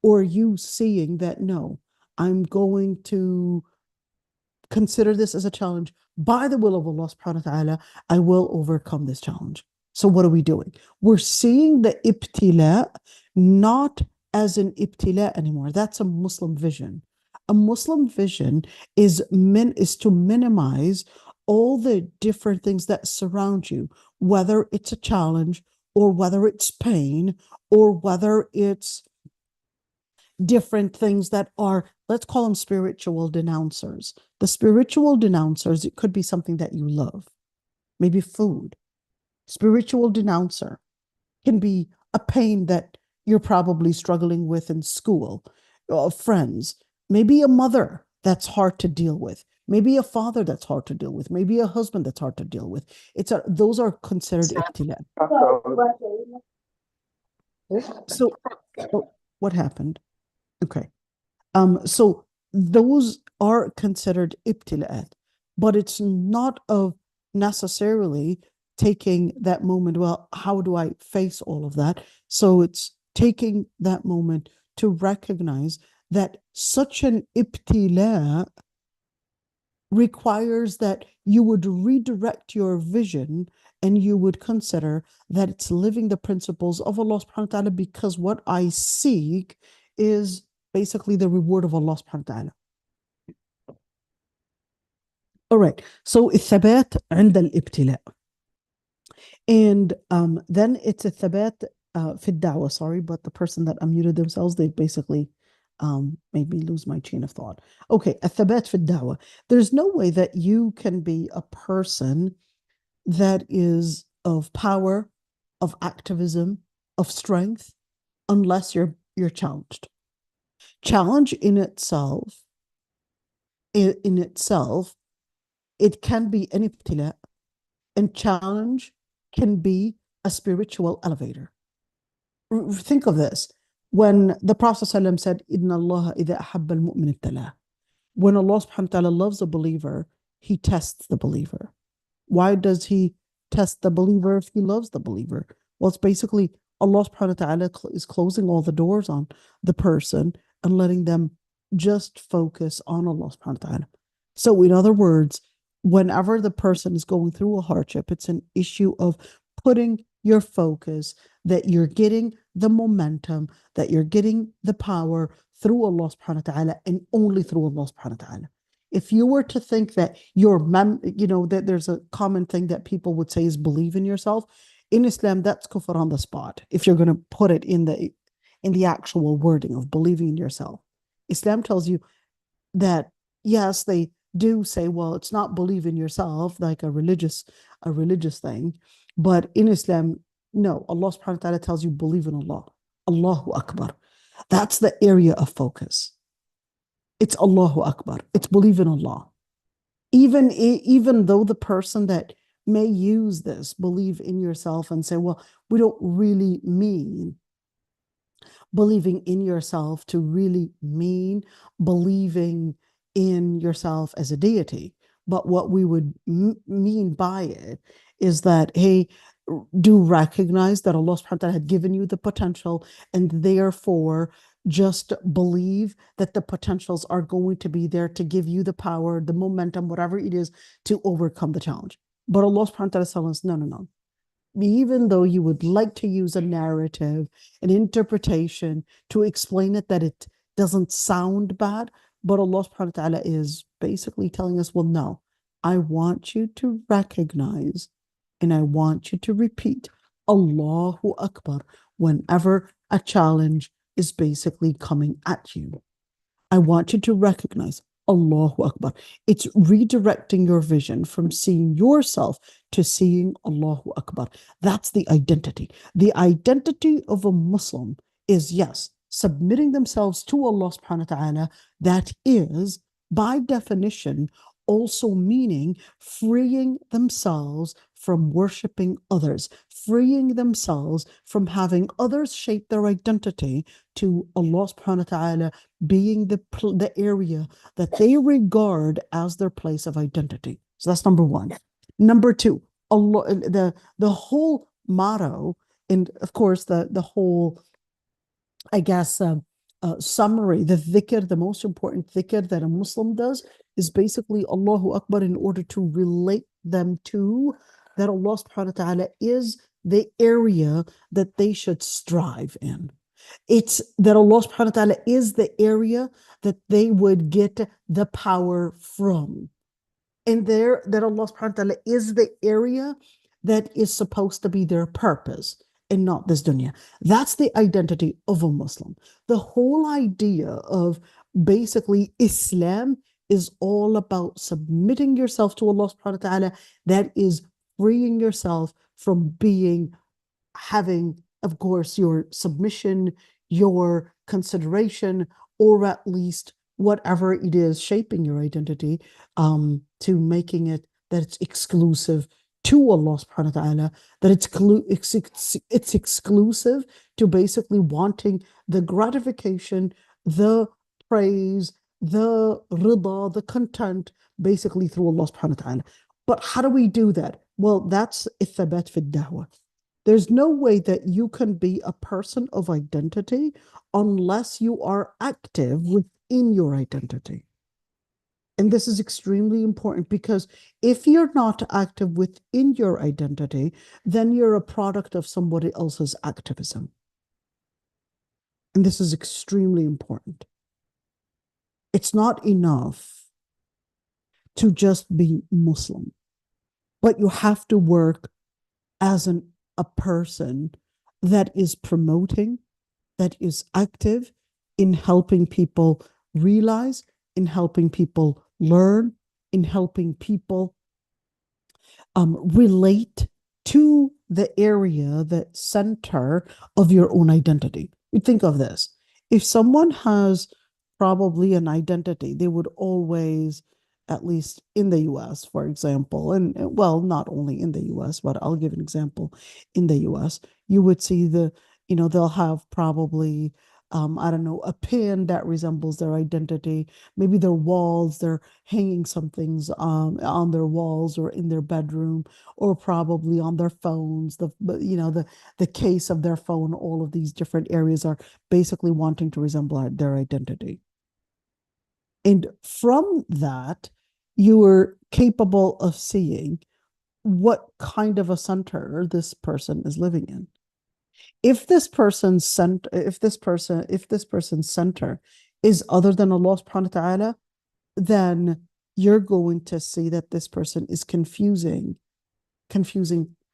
Or are you seeing that, no, I'm going to consider this as a challenge. By the will of Allah subhanahu wa ta'ala, I will overcome this challenge. So what are we doing? We're seeing the ibtila not as an ibtila anymore. That's a Muslim vision. A Muslim vision is to minimize all the different things that surround you, whether it's a challenge or whether it's pain or whether it's different things that are, let's call them spiritual denouncers. The spiritual denouncers, it could be something that you love. maybe food. Spiritual denouncer can be a pain that you're probably struggling with in school, friends, maybe a mother that's hard to deal with, maybe a father that's hard to deal with, maybe a husband that's hard to deal with. Those are considered ibtila. So, what happened? Okay. So those are considered ibtila'at, but it's not of necessarily taking that moment, well, how do I face all of that? So it's taking that moment to recognize that such an ibtila requires that you would redirect your vision and you would consider that it's living the principles of Allah subhanahu wa ta'ala, because what I seek is basically the reward of Allah subhanahu wa ta'ala. All right, so الثبات عند الابتلاء. And then it's الثبات في الدعوة. Sorry, but the person that unmuted themselves, they basically made me lose my chain of thought. Okay, الثبات في الدعوة. There's no way that you can be a person that is of power, of activism, of strength, unless you're challenged. Challenge in itself, it can be an ibtila, and challenge can be a spiritual elevator. Think of this. When the Prophet ﷺ said, Inna Allah إِذَا أَحَبَّ الْمُؤْمِنِ ابْتَلَاهُ. When Allah subhanahu wa ta'ala loves a believer, he tests the believer. Why does he test the believer if he loves the believer? Well, it's basically Allah subhanahu wa ta'ala is closing all the doors on the person and letting them just focus on Allah subhanahu wa ta'ala. So in other words, whenever the person is going through a hardship, it's an issue of putting your focus, that you're getting the momentum, that you're getting the power through Allah subhanahu wa ta'ala and only through Allah subhanahu wa ta'ala. If you were to think that that there's a common thing that people would say is believe in yourself, in Islam, that's kufr on the spot. If you're going to put it in the actual wording of believing in yourself, Islam tells you that, yes, they do say, well, it's not believe in yourself, like a religious thing. But in Islam, no, Allah subhanahu wa ta'ala tells you believe in Allah. Allahu Akbar. That's the area of focus. It's Allahu Akbar. It's believe in Allah. Even though the person that may use this, believe in yourself, and say, well, we don't really mean believing in yourself to really mean believing in yourself as a deity. But what we would mean by it is that, hey, do recognize that Allah subhanahu wa ta'ala had given you the potential, and therefore just believe that the potentials are going to be there to give you the power, the momentum, whatever it is, to overcome the challenge. But Allah subhanahu wa ta'ala is telling us, no. Even though you would like to use a narrative, an interpretation to explain it, that it doesn't sound bad, but Allah subhanahu wa ta'ala is basically telling us, well, no, I want you to recognize and I want you to repeat Allahu Akbar whenever a challenge is basically coming at you. I want you to recognize Allahu Akbar. It's redirecting your vision from seeing yourself to seeing Allahu Akbar. That's the identity. The identity of a Muslim is, yes, submitting themselves to Allah subhanahu wa ta'ala. That is, by definition, also meaning freeing themselves from worshiping others, freeing themselves from having others shape their identity to Allah subhanahu wa ta'ala being the area that they regard as their place of identity. So that's number one. Number two, Allah, the whole motto, and of course the whole, I guess, summary, the dhikr, the most important dhikr that a Muslim does is basically Allahu Akbar, in order to relate them to that Allah subhanahu wa ta'ala is the area that they should strive in. It's that Allah subhanahu wa ta'ala is the area that they would get the power from. And that Allah subhanahu wa ta'ala is the area that is supposed to be their purpose and not this dunya. That's the identity of a Muslim. The whole idea of basically Islam is all about submitting yourself to Allah subhanahu wa ta'ala. That is freeing yourself from having, of course, your submission, your consideration, or at least whatever it is shaping your identity, to making it that it's exclusive to Allah subhanahu wa ta'ala, that it's exclusive to basically wanting the gratification, the praise, the rida, the content, basically through Allah subhanahu wa ta'ala. But how do we do that? Well, that's ithabat fi da'wah. There's no way that you can be a person of identity unless you are active within your identity. And this is extremely important, because if you're not active within your identity, then you're a product of somebody else's activism. And this is extremely important. It's not enough to just be Muslim, but you have to work as a person that is promoting, that is active in helping people realize, in helping people learn, in helping people relate to the area, the center of your own identity. You think of this. If someone has probably an identity, they would always, at least in the US, for example, and well, not only in the US, but I'll give an example. In the US, you would see they'll have probably, I don't know, a pin that resembles their identity. Maybe their walls, they're hanging some things on their walls or in their bedroom, or probably on their phones, the case of their phone. All of these different areas are basically wanting to resemble their identity. And from that, you are capable of seeing what kind of a center this person is living in. If this person's center is other than Allah subhanahu wa ta'ala, then you're going to see that this person is confusing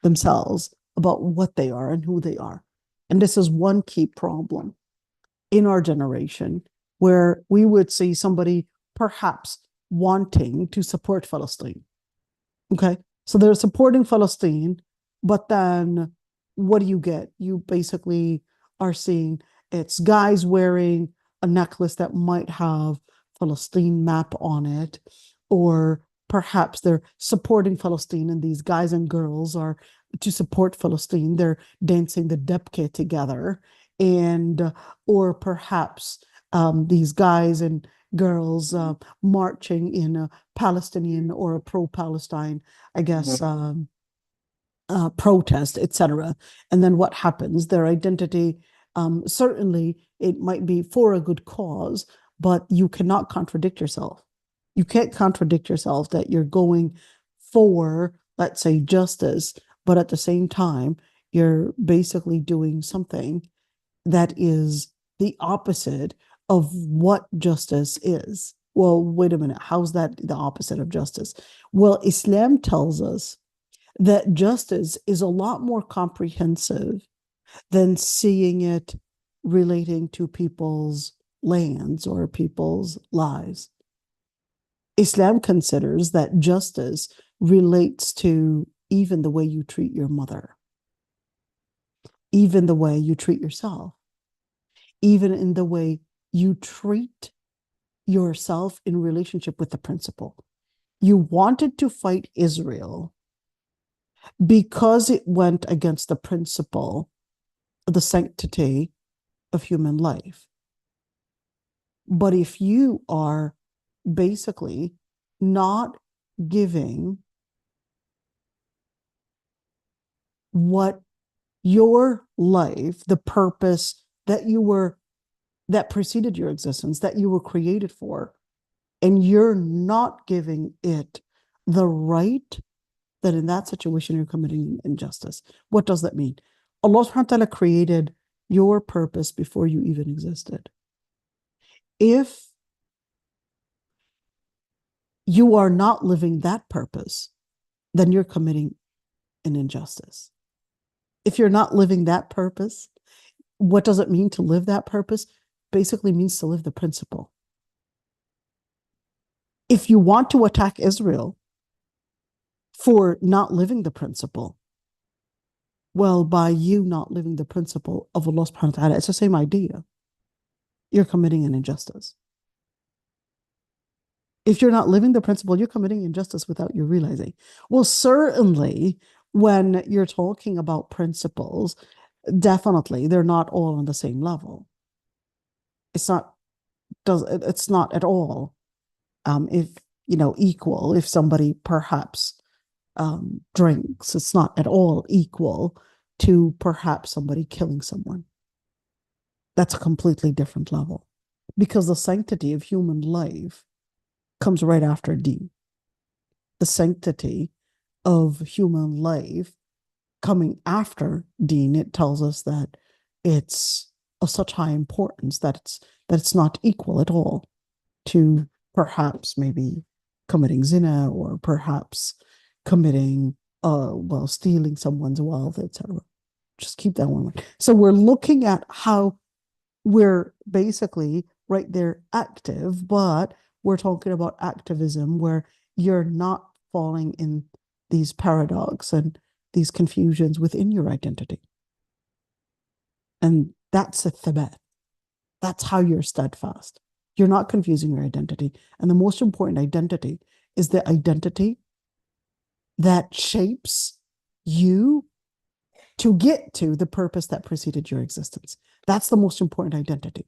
themselves about what they are and who they are. And this is one key problem in our generation, where we would see somebody perhaps wanting to support Palestine. Okay, so they're supporting Palestine, but then what do you get? You basically are seeing it's guys wearing a necklace that might have Palestine map on it, or perhaps they're supporting Palestine, and these guys and girls are to support Palestine. They're dancing the debke together, and or perhaps these guys and girls marching in a Palestinian or a pro-Palestine, I guess, protest, etc. And then what happens? Their identity, certainly it might be for a good cause, but you cannot contradict yourself. You can't contradict yourself that you're going for, let's say, justice, but at the same time, you're basically doing something that is the opposite of what justice is. Well, wait a minute. How's that the opposite of justice? Well, Islam tells us that justice is a lot more comprehensive than seeing it relating to people's lands or people's lives. Islam considers that justice relates to even the way you treat your mother, even the way you treat yourself, even in the way you treat yourself in relationship with the principle. You wanted to fight Israel because it went against the principle of the sanctity of human life. But if you are basically not giving what your life, the purpose that preceded your existence, that you were created for, and you're not giving it the right, then in that situation you're committing injustice. What does that mean? Allah subhanahu wa ta'ala created your purpose before you even existed. If you are not living that purpose, then you're committing an injustice. If you're not living that purpose, what does it mean to live that purpose? Basically means to live the principle. If you want to attack Israel for not living the principle. Well, by you not living the principle of Allah subhanahu wa ta'ala, it's the same idea. You're committing an injustice. If you're not living the principle, you're committing injustice without you realizing. Well, certainly when you're talking about principles, definitely they're not all on the same level. It's not at all if equal. If somebody perhaps drinks, it's not at all equal to perhaps somebody killing someone. That's a completely different level, because the sanctity of human life comes right after deen. The sanctity of human life coming after deen, it tells us that it's of such high importance that it's not equal at all to perhaps maybe committing zina, or perhaps committing stealing someone's wealth, etc. Just keep that one. So we're looking at how we're basically right there active, but we're talking about activism where you're not falling in these paradox and these confusions within your identity. And that's a thabat. That's how you're steadfast. You're not confusing your identity. And the most important identity is the identity that shapes you to get to the purpose that preceded your existence. That's the most important identity.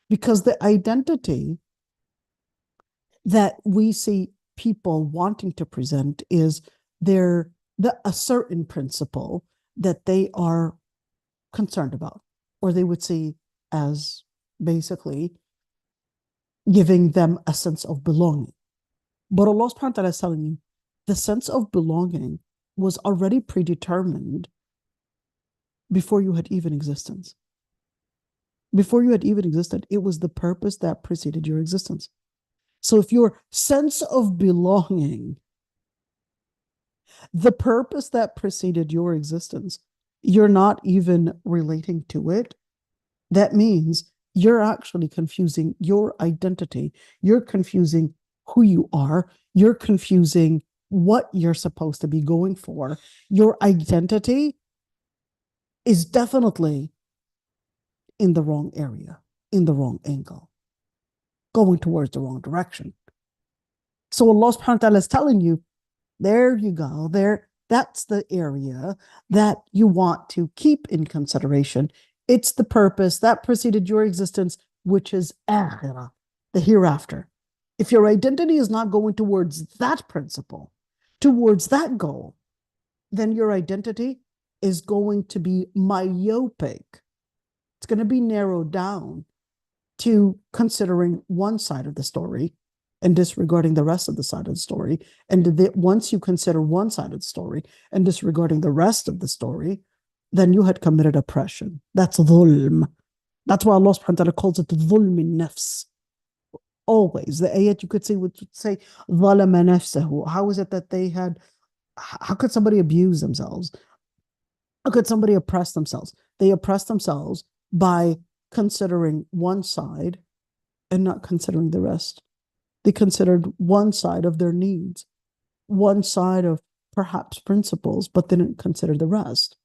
Because the identity that we see people wanting to present is a certain principle that they are concerned about, or they would see as basically giving them a sense of belonging. But Allah subhanahu wa ta'ala is telling you, the sense of belonging was already predetermined before you had even existence. Before you had even existed, it was the purpose that preceded your existence. So if your sense of belonging, the purpose that preceded your existence, you're not even relating to it, that means you're actually confusing your identity. You're confusing who you are. You're confusing what you're supposed to be going for. Your identity is definitely in the wrong area, in the wrong angle, going towards the wrong direction. So Allah subhanahu wa ta'ala is telling you, there you go, that's the area that you want to keep in consideration. It's the purpose that preceded your existence, which is akhirah, the hereafter. If your identity is not going towards that principle, towards that goal, then your identity is going to be myopic. It's going to be narrowed down to considering one side of the story and disregarding the rest of the side of the story. And once you consider one side of the story and disregarding the rest of the story, then you had committed oppression. That's dhulm. That's why Allah subhanahu wa ta'ala calls it dhulm in nafs. Always. The ayat you could see would say, ظَلَمَ نَفْسَهُ. How is it that how could somebody abuse themselves? How could somebody oppress themselves? They oppress themselves by considering one side and not considering the rest. They considered one side of their needs, one side of perhaps principles, but they didn't consider the rest.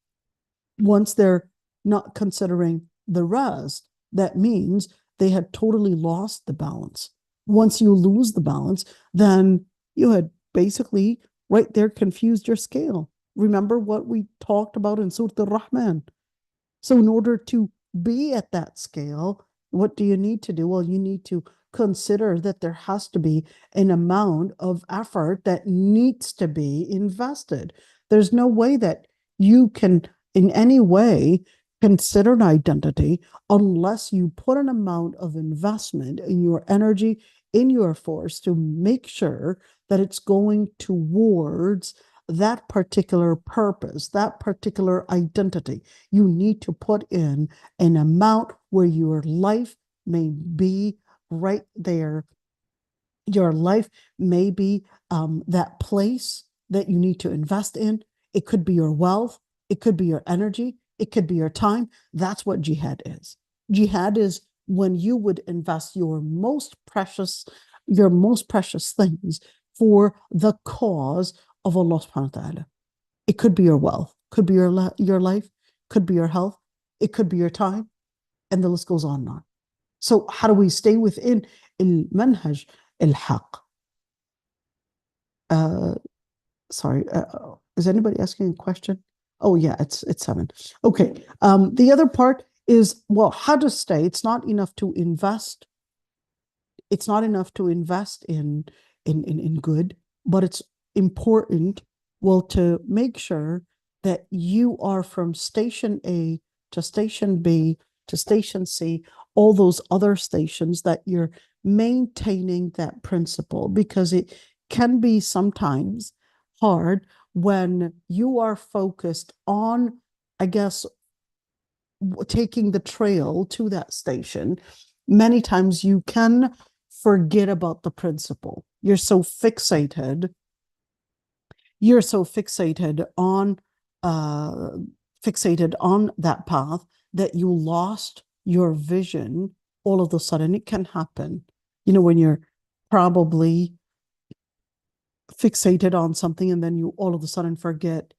Once they're not considering the rest, that means they had totally lost the balance. Once you lose the balance, then you had basically right there confused your scale. Remember what we talked about in Surah Al-Rahman. So in order to be at that scale, what do you need to do? Well, you need to consider that there has to be an amount of effort that needs to be invested. There's no way that you can in any way consider an identity unless you put an amount of investment in your energy, in your force to make sure that it's going towards that particular purpose, that particular identity. You need to put in an amount where your life may be right there. Your life may be that place that you need to invest in. It could be your wealth. It could be your energy. It could be your time. That's what jihad is. Jihad is when you would invest your most precious things for the cause of Allah subhanahu wa ta'ala. It could be your wealth, could be your life, could be your health, it could be your time, and the list goes on and on. So how do we stay within al-manhaj al-haq? Sorry, is anybody asking a question? Oh yeah, it's 7. Okay. The other part is, well, how to stay. It's not enough to invest. It's not enough to invest in good, but it's important, well, to make sure that you are from station A to station B to station C, all those other stations, that you're maintaining that principle, because it can be sometimes hard when you are focused on, I guess, taking the trail to that station. Many times you can forget about the principle. You're so fixated on that path that you lost your vision. All of a sudden, it can happen, when you're probably fixated on something, and then you all of a sudden forget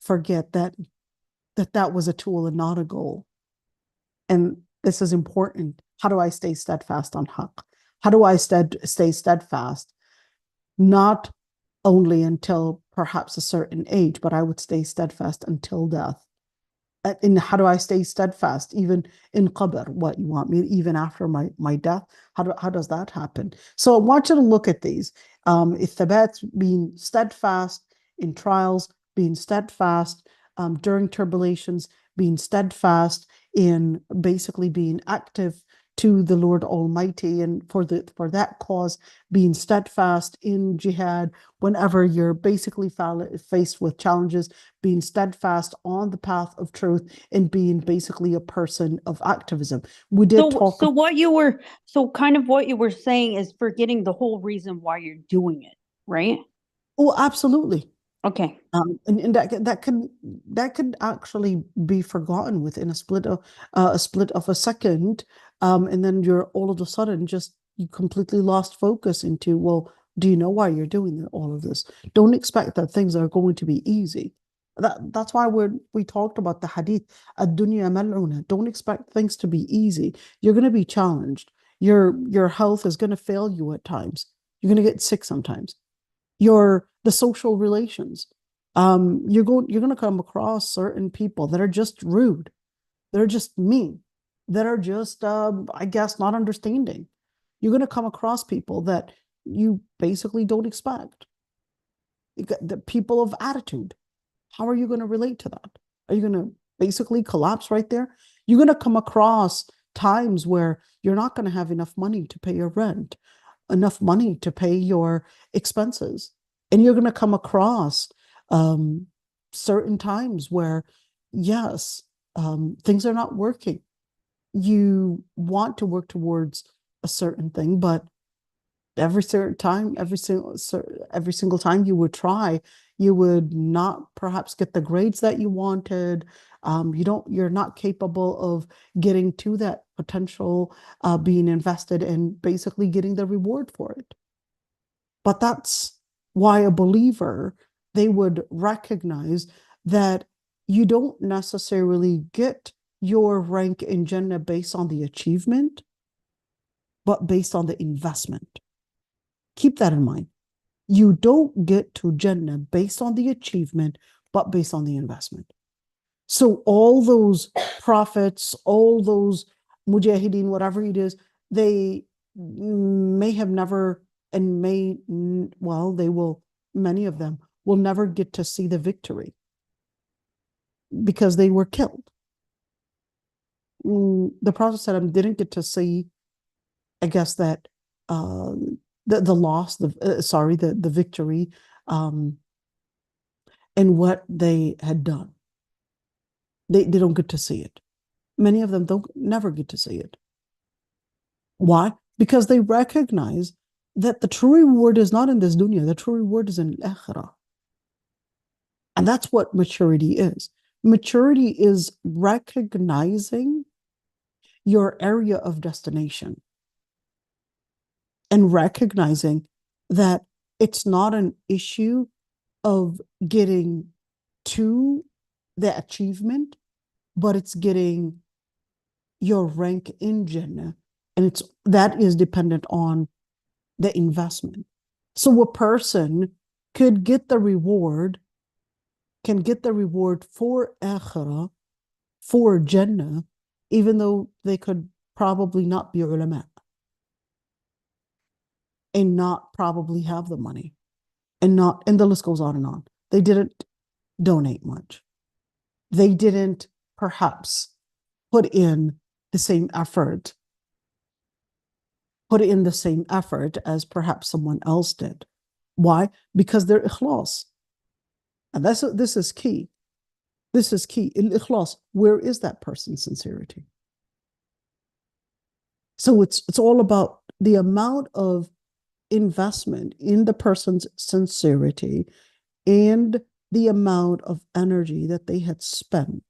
that was a tool and not a goal. And this is important. How do I stay steadfast on haqq? How do I stay steadfast? Not only until perhaps a certain age, but I would stay steadfast until death. And how do I stay steadfast even in qabr? What, you want me even after my death? How does that happen? So I want you to look at these. Thabat, being steadfast in trials, being steadfast during tribulations, being steadfast in basically being active to the Lord Almighty, and for that cause, being steadfast in jihad whenever you're basically faced with challenges, being steadfast on the path of truth, and being basically a person of activism. We did talk. So kind of what you were saying is forgetting the whole reason why you're doing it, right? Oh, absolutely. Okay. And that could actually be forgotten within a split of a second, and then you're all of a sudden you completely lost focus into, well, do you know why you're doing all of this? Don't expect that things are going to be easy. That's why we talked about the hadith, ad-dunya mal'una. Don't expect things to be easy. You're going to be challenged. Your health is going to fail you at times. You're going to get sick sometimes. The social relations. You're going to come across certain people that are just rude, that are just mean, that are just I guess not understanding. You're going to come across people that you basically don't expect. The people of attitude. How are you going to relate to that? Are you going to basically collapse right there? You're going to come across times where you're not going to have enough money to pay your rent, enough money to pay your expenses. And you're going to come across certain times where, yes, things are not working. You want to work towards a certain thing, but every single time you would try, you would not perhaps get the grades that you wanted. You're not capable of getting to that potential, being invested and basically getting the reward for it. But that's why a believer, they would recognize that you don't necessarily get your rank in Jannah based on the achievement, but based on the investment. Keep that in mind. You don't get to Jannah based on the achievement, but based on the investment. So all those prophets, all those mujahideen, whatever it is, they may have never, and many of them will never get to see the victory because they were killed. The Prophet didn't get to see, I guess, that the loss, the victory, and what they had done. They don't get to see it. Many of them don't never get to see it. Why? Because they recognize that the true reward is not in this dunya. The true reward is in akhirah. And that's what maturity is. Maturity is recognizing your area of destination and recognizing that it's not an issue of getting to the achievement, but it's getting your rank in Jannah. And that is dependent on the investment. So a person can get the reward for akhirah, for Jannah, even though they could probably not be ulama and not probably have the money and the list goes on and on. They didn't donate much. They didn't perhaps put in the same effort as perhaps someone else did. Why? Because they're ikhlas. And this is key. This is key. Ikhlas, where is that person's sincerity? So it's all about the amount of investment in the person's sincerity and the amount of energy that they had spent.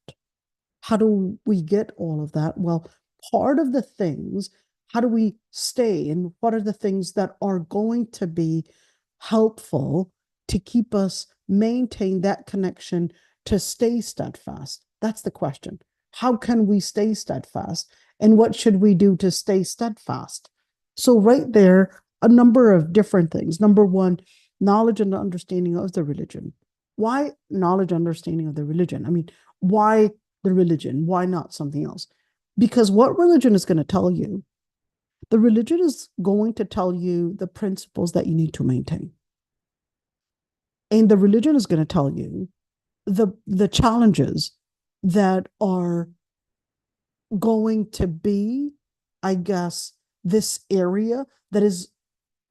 How do we get all of that? Well, part of the things, how do we stay, and what are the things that are going to be helpful to keep us maintain that connection to stay steadfast? That's the question. How can we stay steadfast? And what should we do to stay steadfast? So right there, a number of different things. Number one, knowledge and understanding of the religion. Why knowledge and understanding of the religion? I mean, why the religion? Why not something else? Because what religion is going to tell you, the religion is going to tell you the principles that you need to maintain. And the religion is going to tell you the challenges that are going to be, I guess, this area that is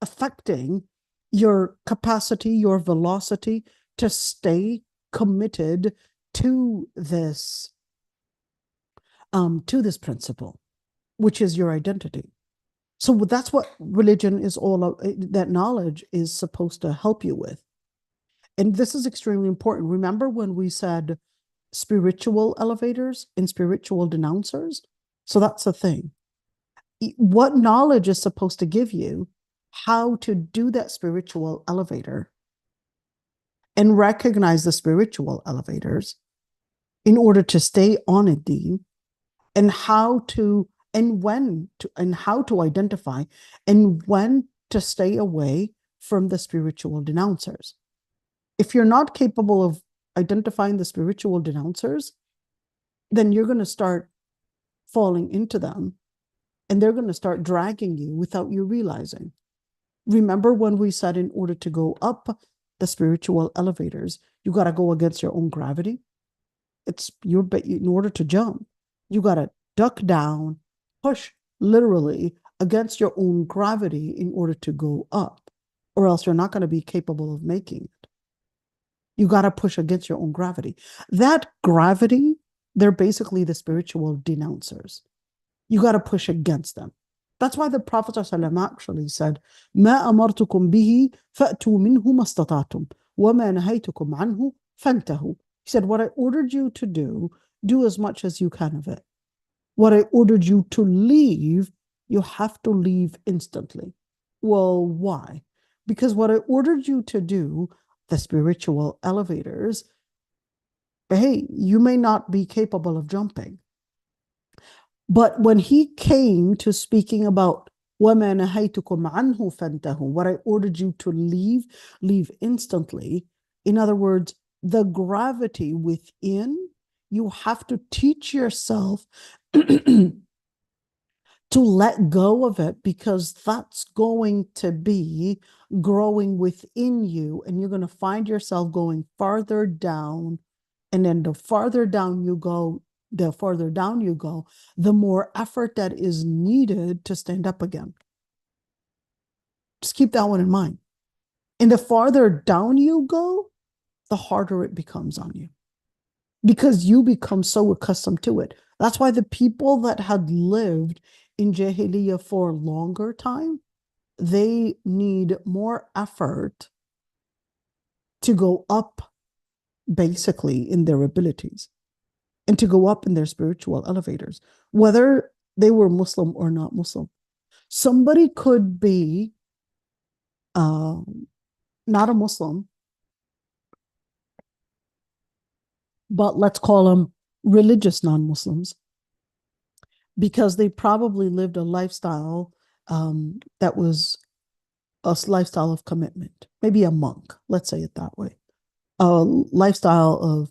affecting your capacity, your velocity to stay committed to this principle, which is your identity. So that's what religion is that knowledge is supposed to help you with. And this is extremely important. Remember when we said spiritual elevators and spiritual denouncers? So that's the thing. What knowledge is supposed to give you how to do that spiritual elevator and recognize the spiritual elevators in order to stay on a deen, and how to identify and when to stay away from the spiritual denouncers. If you're not capable of identifying the spiritual denouncers, then you're going to start falling into them and they're going to start dragging you without you realizing. Remember when we said in order to go up the spiritual elevators, you got to go against your own gravity? In order to jump, you got to duck down, push literally against your own gravity in order to go up, or else you're not going to be capable of making it. You got to push against your own gravity. That gravity, they're basically the spiritual denouncers. You got to push against them. That's why the Prophet ﷺ actually said, مَا أَمَرْتُكُمْ بِهِ فَأْتُوا مِنْهُ مَا اسْتَطَعْتُمْ وَمَا نَهَيْتُكُمْ عَنْهُ فَانْتَهُوا. He said, what I ordered you to do as much as you can of it. What I ordered you to leave, you have to leave instantly. Well, why? Because what I ordered you to do, the spiritual elevators, hey, you may not be capable of jumping. But when he came to speaking about وَمَا نَهَيْتُكُمْ عَنْهُ فَانْتَهُوا, what I ordered you to leave instantly. In other words, the gravity within, you have to teach yourself to let go of it, because that's going to be growing within you, and you're going to find yourself going farther down. And then the farther down you go, the more effort that is needed to stand up again. Just keep that one in mind. And the farther down you go, the harder it becomes on you, because you become so accustomed to it. That's why the people that had lived in Jahiliyyah for a longer time, they need more effort to go up, basically, in their abilities and to go up in their spiritual elevators, whether they were Muslim or not Muslim. Somebody could be not a Muslim, but let's call them religious non-Muslims, because they probably lived a lifestyle that was a lifestyle of commitment, maybe a monk, let's say it that way, a lifestyle of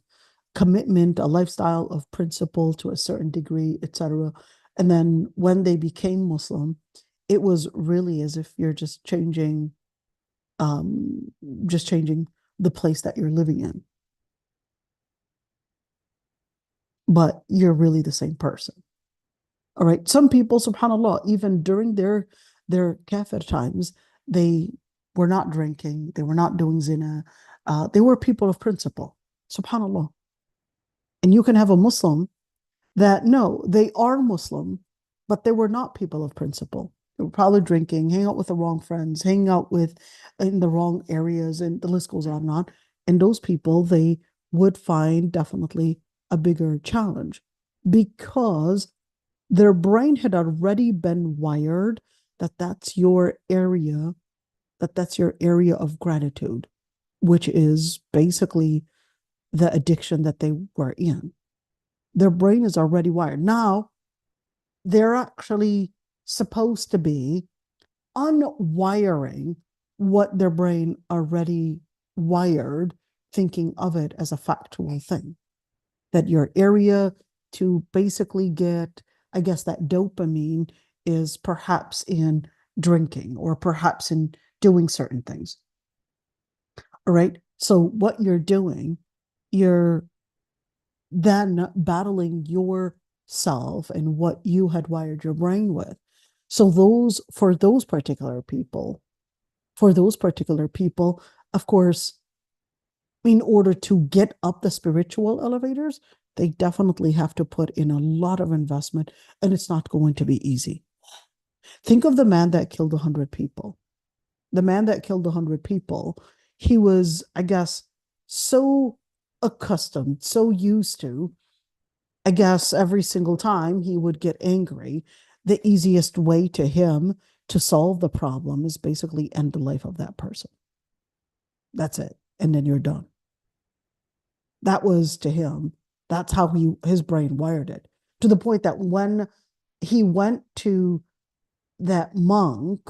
commitment, a lifestyle of principle to a certain degree, etc. And then when they became Muslim, it was really as if you're just changing the place that you're living in. But you're really the same person. All right. Some people, subhanAllah, even during their kafir times, they were not drinking, they were not doing zina. They were people of principle, subhanAllah. And you can have a Muslim that, no, they are Muslim, but they were not people of principle. They were probably drinking, hanging out with the wrong friends, hanging out with in the wrong areas, and the list goes on and on. And those people, they would find definitely a bigger challenge, because their brain had already been wired that that's your area of gratitude, which is basically the addiction that they were in. Their brain is already wired. Now, they're actually supposed to be unwiring what their brain already wired, thinking of it as a factual thing. That your area to basically get, I guess, that dopamine is perhaps in drinking or perhaps in doing certain things. All right. So what you're doing, you're then battling yourself and what you had wired your brain with. So for those particular people, of course, in order to get up the spiritual elevators, they definitely have to put in a lot of investment, and it's not going to be easy. Think of the man that killed 100 people. The man that killed 100 people, he was, I guess, so accustomed, so used to, I guess, every single time he would get angry, the easiest way to him to solve the problem is basically end the life of that person. That's it. And then you're done. That was to him. That's how his brain wired it, to the point that when he went to that monk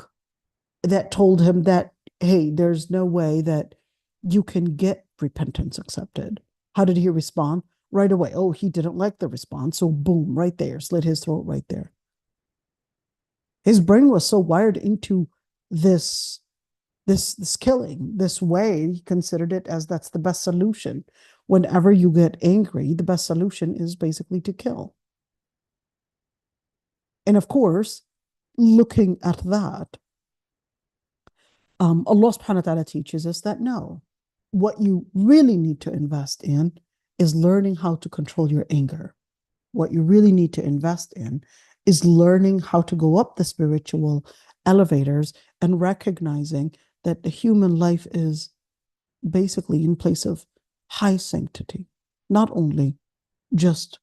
that told him that, hey, there's no way that you can get repentance accepted, how did he respond? Right away. Oh, he didn't like the response. So boom, right there, slit his throat right there. His brain was so wired into this killing, this way, he considered it as that's the best solution. Whenever you get angry, the best solution is basically to kill. And of course, looking at that, Allah subhanahu wa ta'ala teaches us that no, what you really need to invest in is learning how to control your anger. What you really need to invest in is learning how to go up the spiritual elevators and recognizing that the human life is basically in place of high sanctity, not only just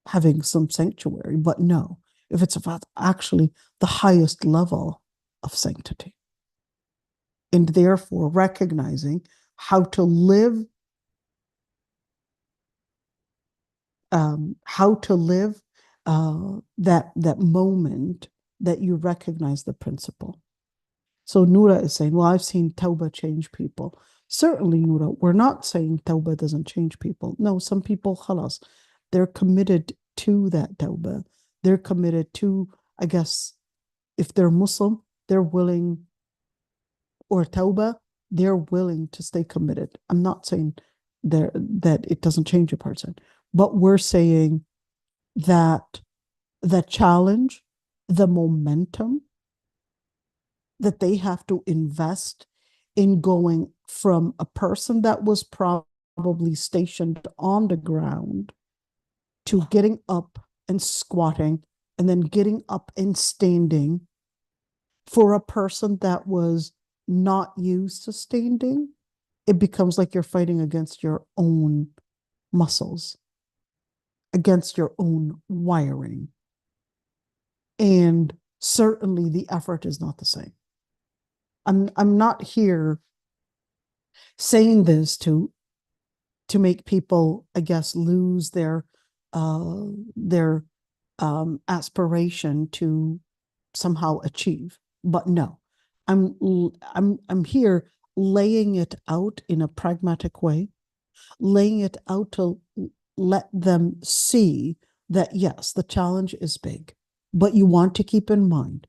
having some sanctuary, but no, if it's about actually the highest level of sanctity. And therefore recognizing how to live that moment that you recognize the principle. So Noura is saying, well, I've seen Tawbah change people. Certainly, Noura, we're not saying Tawbah doesn't change people. No, some people, khalas, they're committed to that Tawbah. They're committed to, I guess, if they're Muslim, they're willing, or Tawbah, they're willing to stay committed. I'm not saying that it doesn't change a person, but we're saying that the challenge, the momentum that they have to invest in going from a person that was probably stationed on the ground to getting up and squatting and then getting up and standing, for a person that was not used to standing, it becomes like you're fighting against your own muscles, against your own wiring. And certainly the effort is not the same. I'm not here saying this to to make people, I guess, lose their aspiration to somehow achieve. But no, I'm here laying it out in a pragmatic way, laying it out to let them see that yes, the challenge is big, but you want to keep in mind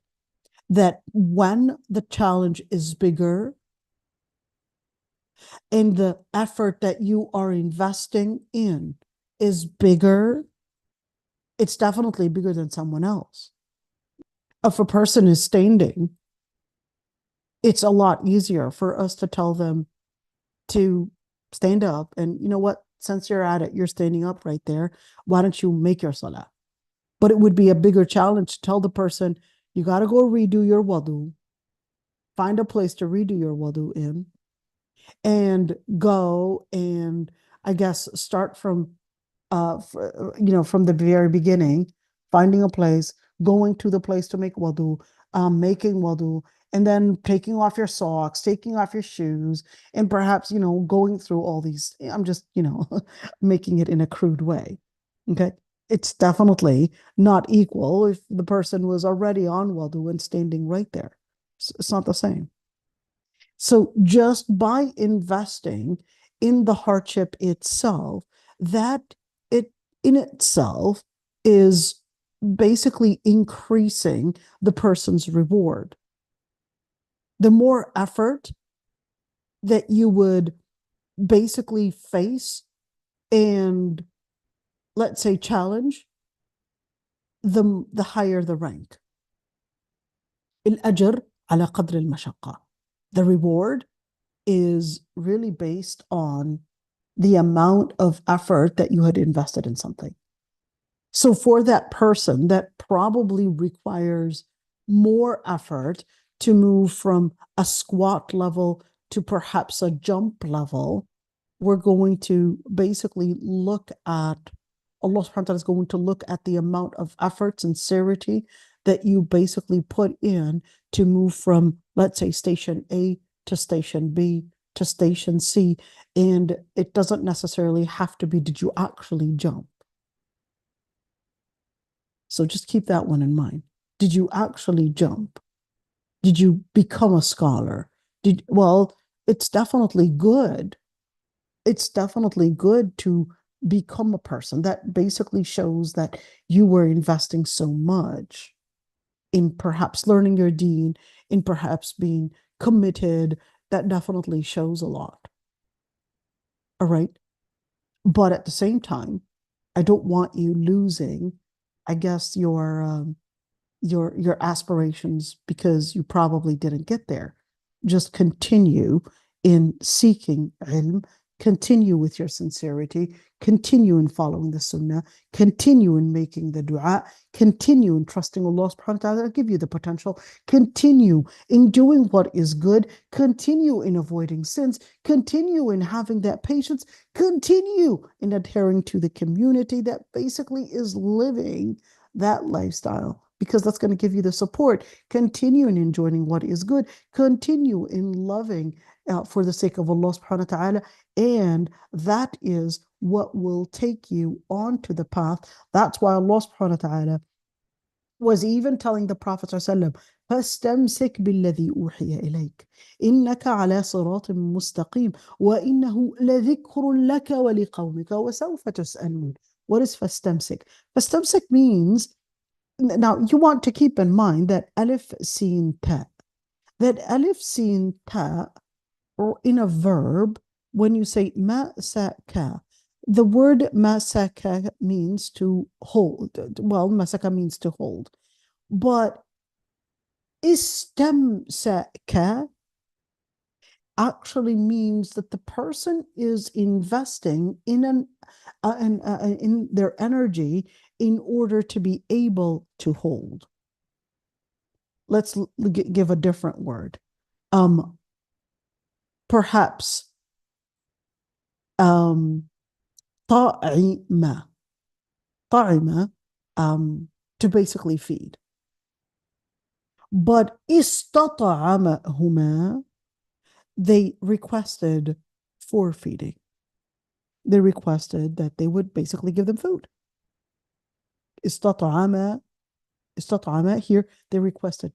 that when the challenge is bigger and the effort that you are investing in is bigger, it's definitely bigger than someone else. If a person is standing, it's a lot easier for us to tell them to stand up. And you know what? Since you're at it, you're standing up right there. Why don't you make your salah? But it would be a bigger challenge to tell the person, you got to go redo your wudu, find a place to redo your wudu in, and go and I guess start from from the very beginning, finding a place, going to the place to make wudu, making wudu, and then taking off your socks, taking off your shoes, and perhaps, going through all these. I'm just, making it in a crude way. Okay. It's definitely not equal if the person was already on wudu and standing right there. It's not the same. So just by investing in the hardship itself, that it in itself is basically increasing the person's reward. The more effort that you would basically face and, let's say, challenge, the higher the rank. الأجر على قدر المشقة. The reward is really based on the amount of effort that you had invested in something. So for that person that probably requires more effort to move from a squat level to perhaps a jump level, we're going to basically look at, Allah subhanahu wa ta'ala is going to look at the amount of effort, sincerity that you basically put in to move from, let's say, station A to station B to station C. And it doesn't necessarily have to be, did you actually jump? So just keep that one in mind. Did you actually jump? Did you become a scholar? Well, it's definitely good. It's definitely good to become a person. That basically shows that you were investing so much in perhaps learning your deen, in perhaps being committed. That definitely shows a lot. All right. But at the same time, I don't want you losing, I guess, your aspirations because you probably didn't get there. Just continue in seeking ilm, continue with your sincerity, continue in following the sunnah, continue in making the dua, continue in trusting Allah subhanahu wa ta'ala to give you the potential, continue in doing what is good, continue in avoiding sins, continue in having that patience, continue in adhering to the community that basically is living that lifestyle, because that's going to give you the support. Continue in enjoying what is good, continue in loving for the sake of Allah subhanahu wa ta'ala, and that is what will take you onto the path. That's why Allah subhanahu wa ta'ala was even telling the Prophet ﷺ, فاستمسك بالذي أوحي إليك إنك على صراط مستقيم وإنه لذكر لك ولقومك وسوف تسألون. What is فاستمسك? فاستمسك means, now you want to keep in mind that alif sin ta, or in a verb, when you say masaka, the word masaka means to hold. Well, masaka means to hold. But istamsaka actually means that the person is investing in in their energy in order to be able to hold. Let's give a different word. Perhaps طعِمة, to basically feed. But استطعمهما, they requested for feeding. they requested that they would basically give them food. استطعم here, they requested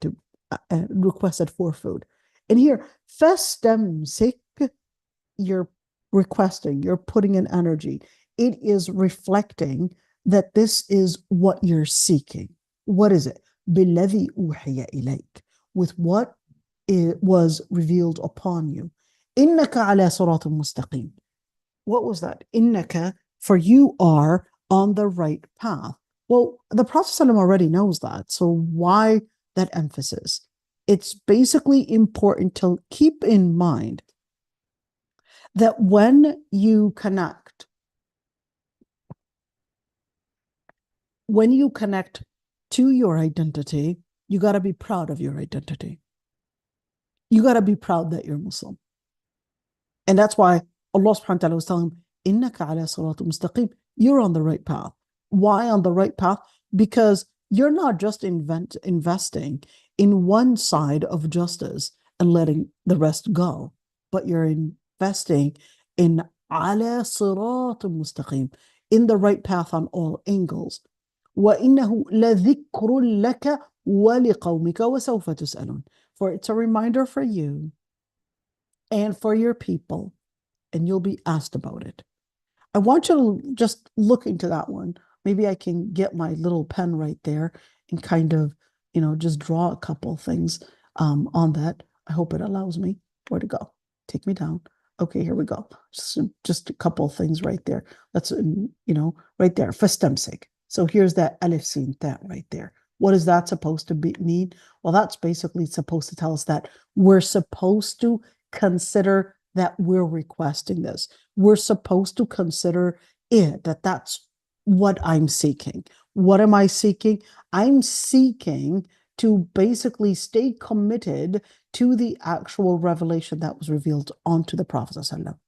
for food. And here, فاستمسك, you're requesting, you're putting in energy. It is reflecting that this is what you're seeking. What is it? بالذي أوحي إليك, with what it was revealed upon you. إنك على صراط مستقيم. What was that? إنك, for you are on the right path. Well, the Prophet ﷺ already knows that. So why that emphasis? It's basically important to keep in mind that when you connect to your identity, you got to be proud of your identity. You got to be proud that you're Muslim. And that's why Allah subhanahu wa ta'ala was telling him, Innaka ala siratum mustaqim, you're on the right path. Why on the right path? Because you're not just investing in one side of justice and letting the rest go, but you're investing in ala siratum mustaqim, in the right path on all angles. وَإِنَّهُ لَذِكْرٌ لَكَ وَلِقَوْمِكَ وَسَوْفَ تُسْأَلُونَ. For it's a reminder for you and for your people, and you'll be asked about it. I want you to just look into that one. Maybe I can get my little pen right there and kind of, just draw a couple things on that. I hope it allows me. Where to go? Take me down. Okay, here we go. Just a couple things right there. That's, right there. Fastamsik. So here's that alif sin ta right there. What is that supposed to mean? Well, that's basically supposed to tell us that we're supposed to consider that we're requesting this. We're supposed to consider that's what I'm seeking. What am I seeking? I'm seeking to basically stay committed to the actual revelation that was revealed onto the Prophet ﷺ.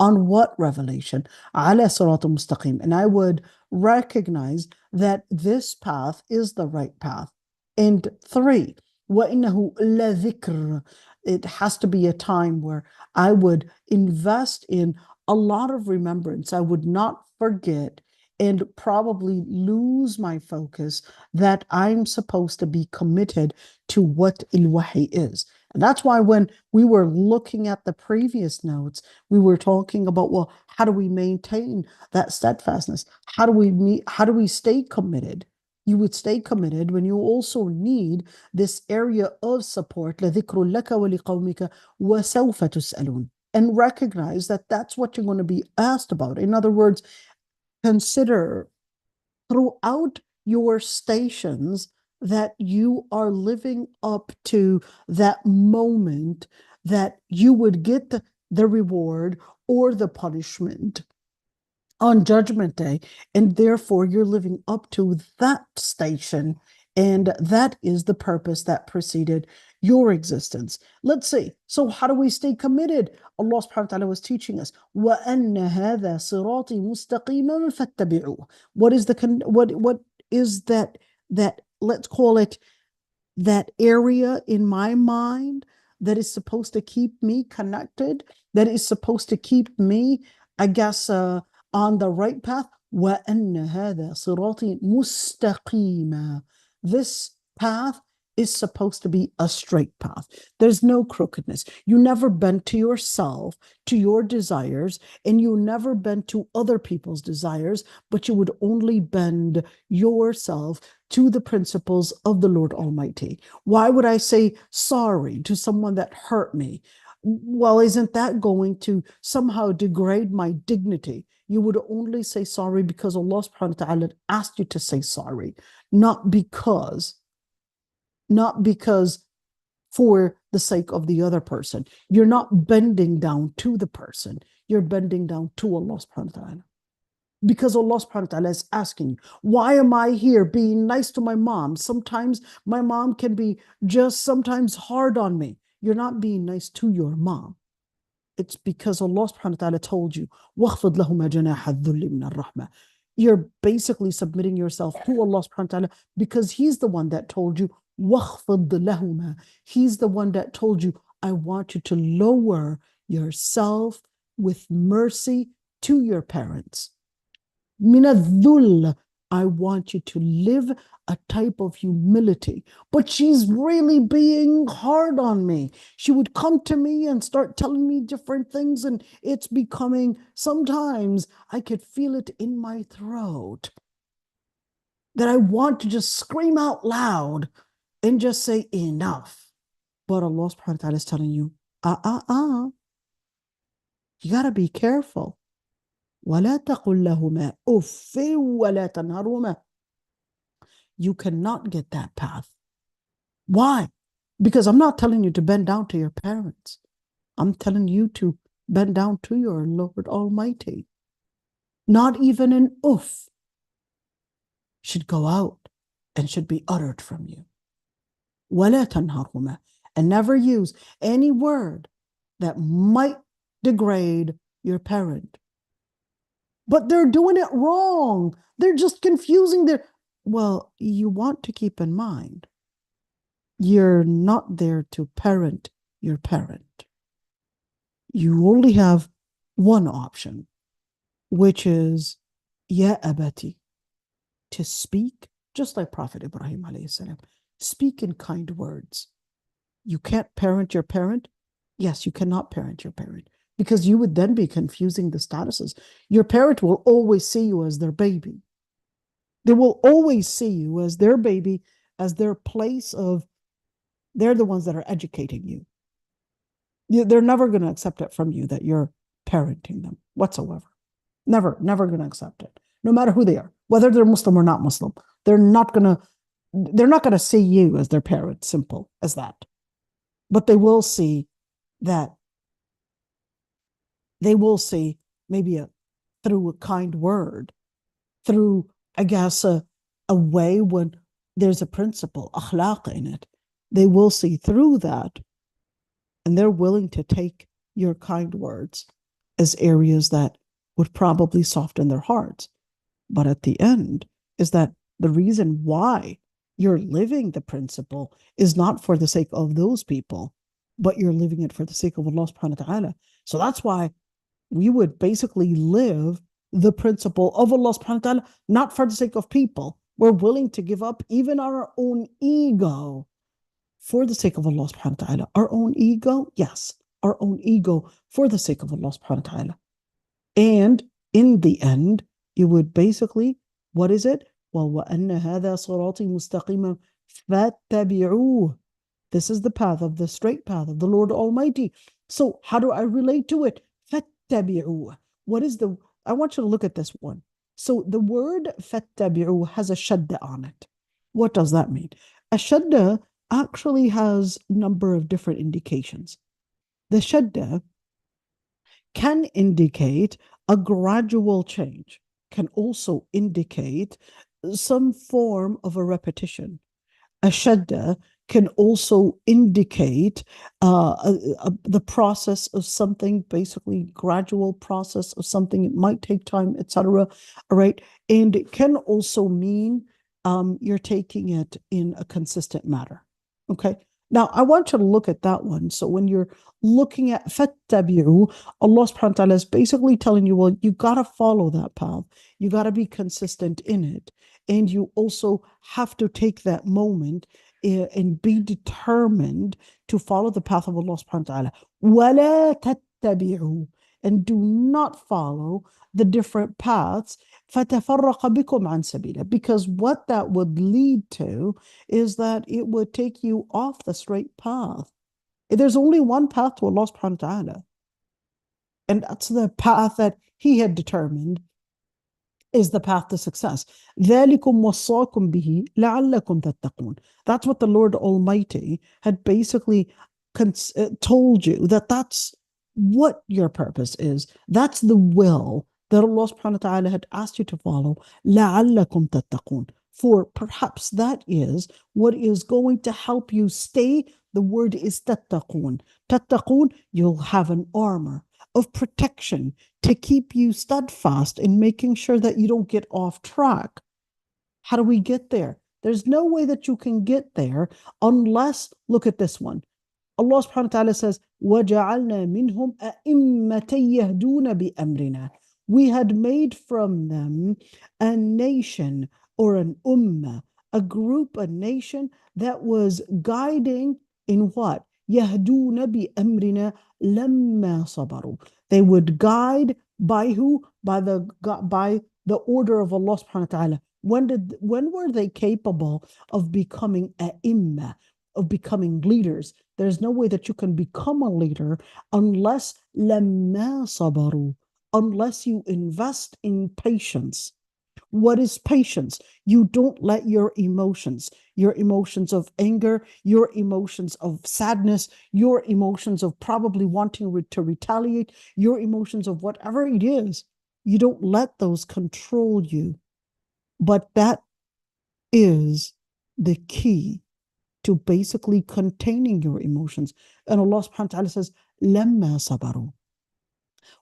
On what revelation? Ala siratum mustaqim. And I would recognize that this path is the right path. And 3, وَإِنَّهُ لَذِكْرٌ. It has to be a time where I would invest in a lot of remembrance. I would not forget and probably lose my focus that I'm supposed to be committed to what al-wahi is. And that's why when we were looking at the previous notes, we were talking about, well, how do we maintain that steadfastness? How do we stay committed? You would stay committed when you also need this area of support, لَذِكْرٌ لَكَ وَلِقَوْمِكَ وَسَوْفَ تُسْأَلُونَ, and recognize that that's what you're going to be asked about. In other words, consider throughout your stations that you are living up to that moment that you would get the reward or the punishment on Judgment Day, and therefore you're living up to that station, and that is the purpose that preceded your existence. Let's see. So how do we stay committed? Allah subhanahu wa ta'ala was teaching us, وَأَنَّ هَذَا صِرَاطِي مُسْتَقِيمًا فَاتَّبِعُوهُ. What is that let's call it that area in my mind that is supposed to keep me connected, that is supposed to keep me, I guess, on the right path. وَأَنَّ هَذَا صِرَاطِي مُسْتَقِيمًا. This path is supposed to be a straight path. There's no crookedness. You never bend to yourself, to your desires, and you never bend to other people's desires, but you would only bend yourself to the principles of the Lord Almighty. Why would I say sorry to someone that hurt me? Well, isn't that going to somehow degrade my dignity? You would only say sorry because Allah subhanahu wa ta'ala asked you to say sorry, not because for the sake of the other person. You're not bending down to the person. You're bending down to Allah subhanahu wa ta'ala. Because Allah subhanahu wa ta'ala is asking you, why am I here being nice to my mom? Sometimes my mom can be just sometimes hard on me. You're not being nice to your mom. It's because Allah subhanahu wa ta'ala told you, وَخْفِضْ لَهُمَا جَنَاحَ الذُّلِّ مِنَ الرَّحْمَةِ. You're basically submitting yourself to Allah subhanahu wa ta'ala because He's the one that told you, وَخْفِضْ لَهُمَا. He's the one that told you, I want you to lower yourself with mercy to your parents. من الذل, I want you to live a type of humility. But she's really being hard on me. She would come to me and start telling me different things, and it's becoming, sometimes I could feel it in my throat that I want to just scream out loud and just say enough. But Allah subhanahu wa ta'ala is telling you, you got to be careful. وَلَا تَقُلْ لَهُمَا أُفٍّ وَلَا تَنْهَرْهُمَا. You cannot get that path. Why? Because I'm not telling you to bend down to your parents. I'm telling you to bend down to your Lord Almighty. Not even an uff should go out and should be uttered from you. وَلَا تَنْهَرْهُمَا. And never use any word that might degrade your parent. But they're doing it wrong. They're just confusing their... Well, you want to keep in mind, you're not there to parent your parent. You only have one option, which is, Ya abati, to speak, just like Prophet Ibrahim alayhi salam, speak in kind words. You can't parent your parent? Yes, you cannot parent your parent, because you would then be confusing the statuses. Your parent will always see you as their baby. They will always see you as their baby, as their place of, they're the ones that are educating you. They're never going to accept it from you that you're parenting them whatsoever. Never going to accept it. No matter who they are, whether they're Muslim or not Muslim, they're not going to see you as their parent, simple as that. But they will see that, they will see maybe through a kind word, through, I guess, a way when there's a principle, akhlaq in it. They will see through that, and they're willing to take your kind words as areas that would probably soften their hearts. But at the end is that the reason why you're living the principle is not for the sake of those people, but you're living it for the sake of Allah subhanahu wa ta'ala. So that's why we would basically live the principle of Allah subhanahu wa ta'ala, not for the sake of people. We're willing to give up even our own ego for the sake of Allah subhanahu wa ta'ala. Our own ego, yes, our own ego for the sake of Allah subhanahu wa ta'ala. And in the end, you would basically, what is it? Well, وَأَنَّ هَذَا صِرَاطِي مُسْتَقِيمًا فَاتَّبِعُوهُ. This is the path of the straight path of the Lord Almighty. So how do I relate to it? فَاتَّبِعُوهُ. What is the... I want you to look at this one. So the word فَاتَّبِعُوهُ has a shadda on it. What does that mean? A shadda actually has a number of different indications. The shadda can indicate a gradual change, can also indicate some form of a repetition. A shadda can also indicate the process of something, basically gradual process of something. It might take time, etc. All right, and it can also mean you're taking it in a consistent manner. Okay. Now, I want you to look at that one. So when you're looking at fattabi'u, Allah subhanahu wa ta'ala is basically telling you, well, you got to follow that path. You got to be consistent in it. And you also have to take that moment and be determined to follow the path of Allah subhanahu wa ta'ala. وَلَا تَتَّبِعُوا. And do not follow the different paths. فَتَفَرَّقَ بِكُمْ عَنْ سَبِيلِهِ. Because what that would lead to is that it would take you off the straight path. There's only one path to Allah subhanahu wa ta'ala. And that's the path that He had determined is the path to success. ذَلِكُمْ وَصَّاكُمْ بِهِ لَعَلَّكُمْ تَتَّقُونَ. That's what the Lord Almighty had basically told you, that that's what your purpose is. That's the will that Allah subhanahu wa ta'ala had asked you to follow. لَعَلَّكُمْ تَتَّقُونَ. For perhaps that is what is going to help you stay. The word is تَتَّقُونَ. تَتَّقُونَ, you'll have an armor of protection to keep you steadfast in making sure that you don't get off track. How do we get there? There's no way that you can get there unless, look at this one. Allah subhanahu wa ta'ala says, وَجَعَلْنَا مِنْهُمْ أَئِمَّةً يَهْدُونَ بِأَمْرِنَا. we had made from them a nation or an ummah, a group, a nation that was guiding in what? يهدون بأمرنا لما صبروا. They would guide by who? By the order of Allah subhanahu wa ta'ala. When were they capable of becoming a'imma, of becoming leaders? There's no way that you can become a leader unless لما صبروا, unless you invest in patience. What is patience? You don't let your emotions of anger, your emotions of sadness, your emotions of probably wanting to retaliate, your emotions of whatever it is, you don't let those control you. But that is the key to basically containing your emotions. And Allah subhanahu wa ta'ala says, لَمَّا صَبَرُوا.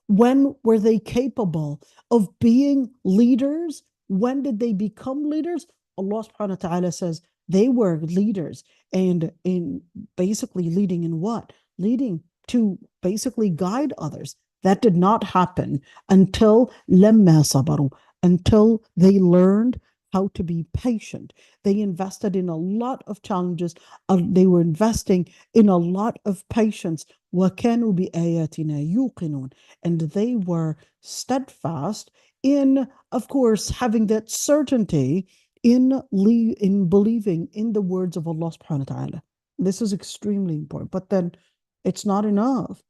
When were they capable of being leaders? When did they become leaders? Allah subhanahu wa ta'ala says they were leaders, and in basically leading in what? Leading to basically guide others. That did not happen until لَمَّا صَبَرُوا, until they learned how to be patient. They invested in a lot of challenges. They were investing in a lot of patience. وَكَانُوا بِآيَاتِنَا يُوقِنُونَ. And they were steadfast in, of course, having that certainty in believing in the words of Allah subhanahu wa ta'ala. This is extremely important. But then it's not enough.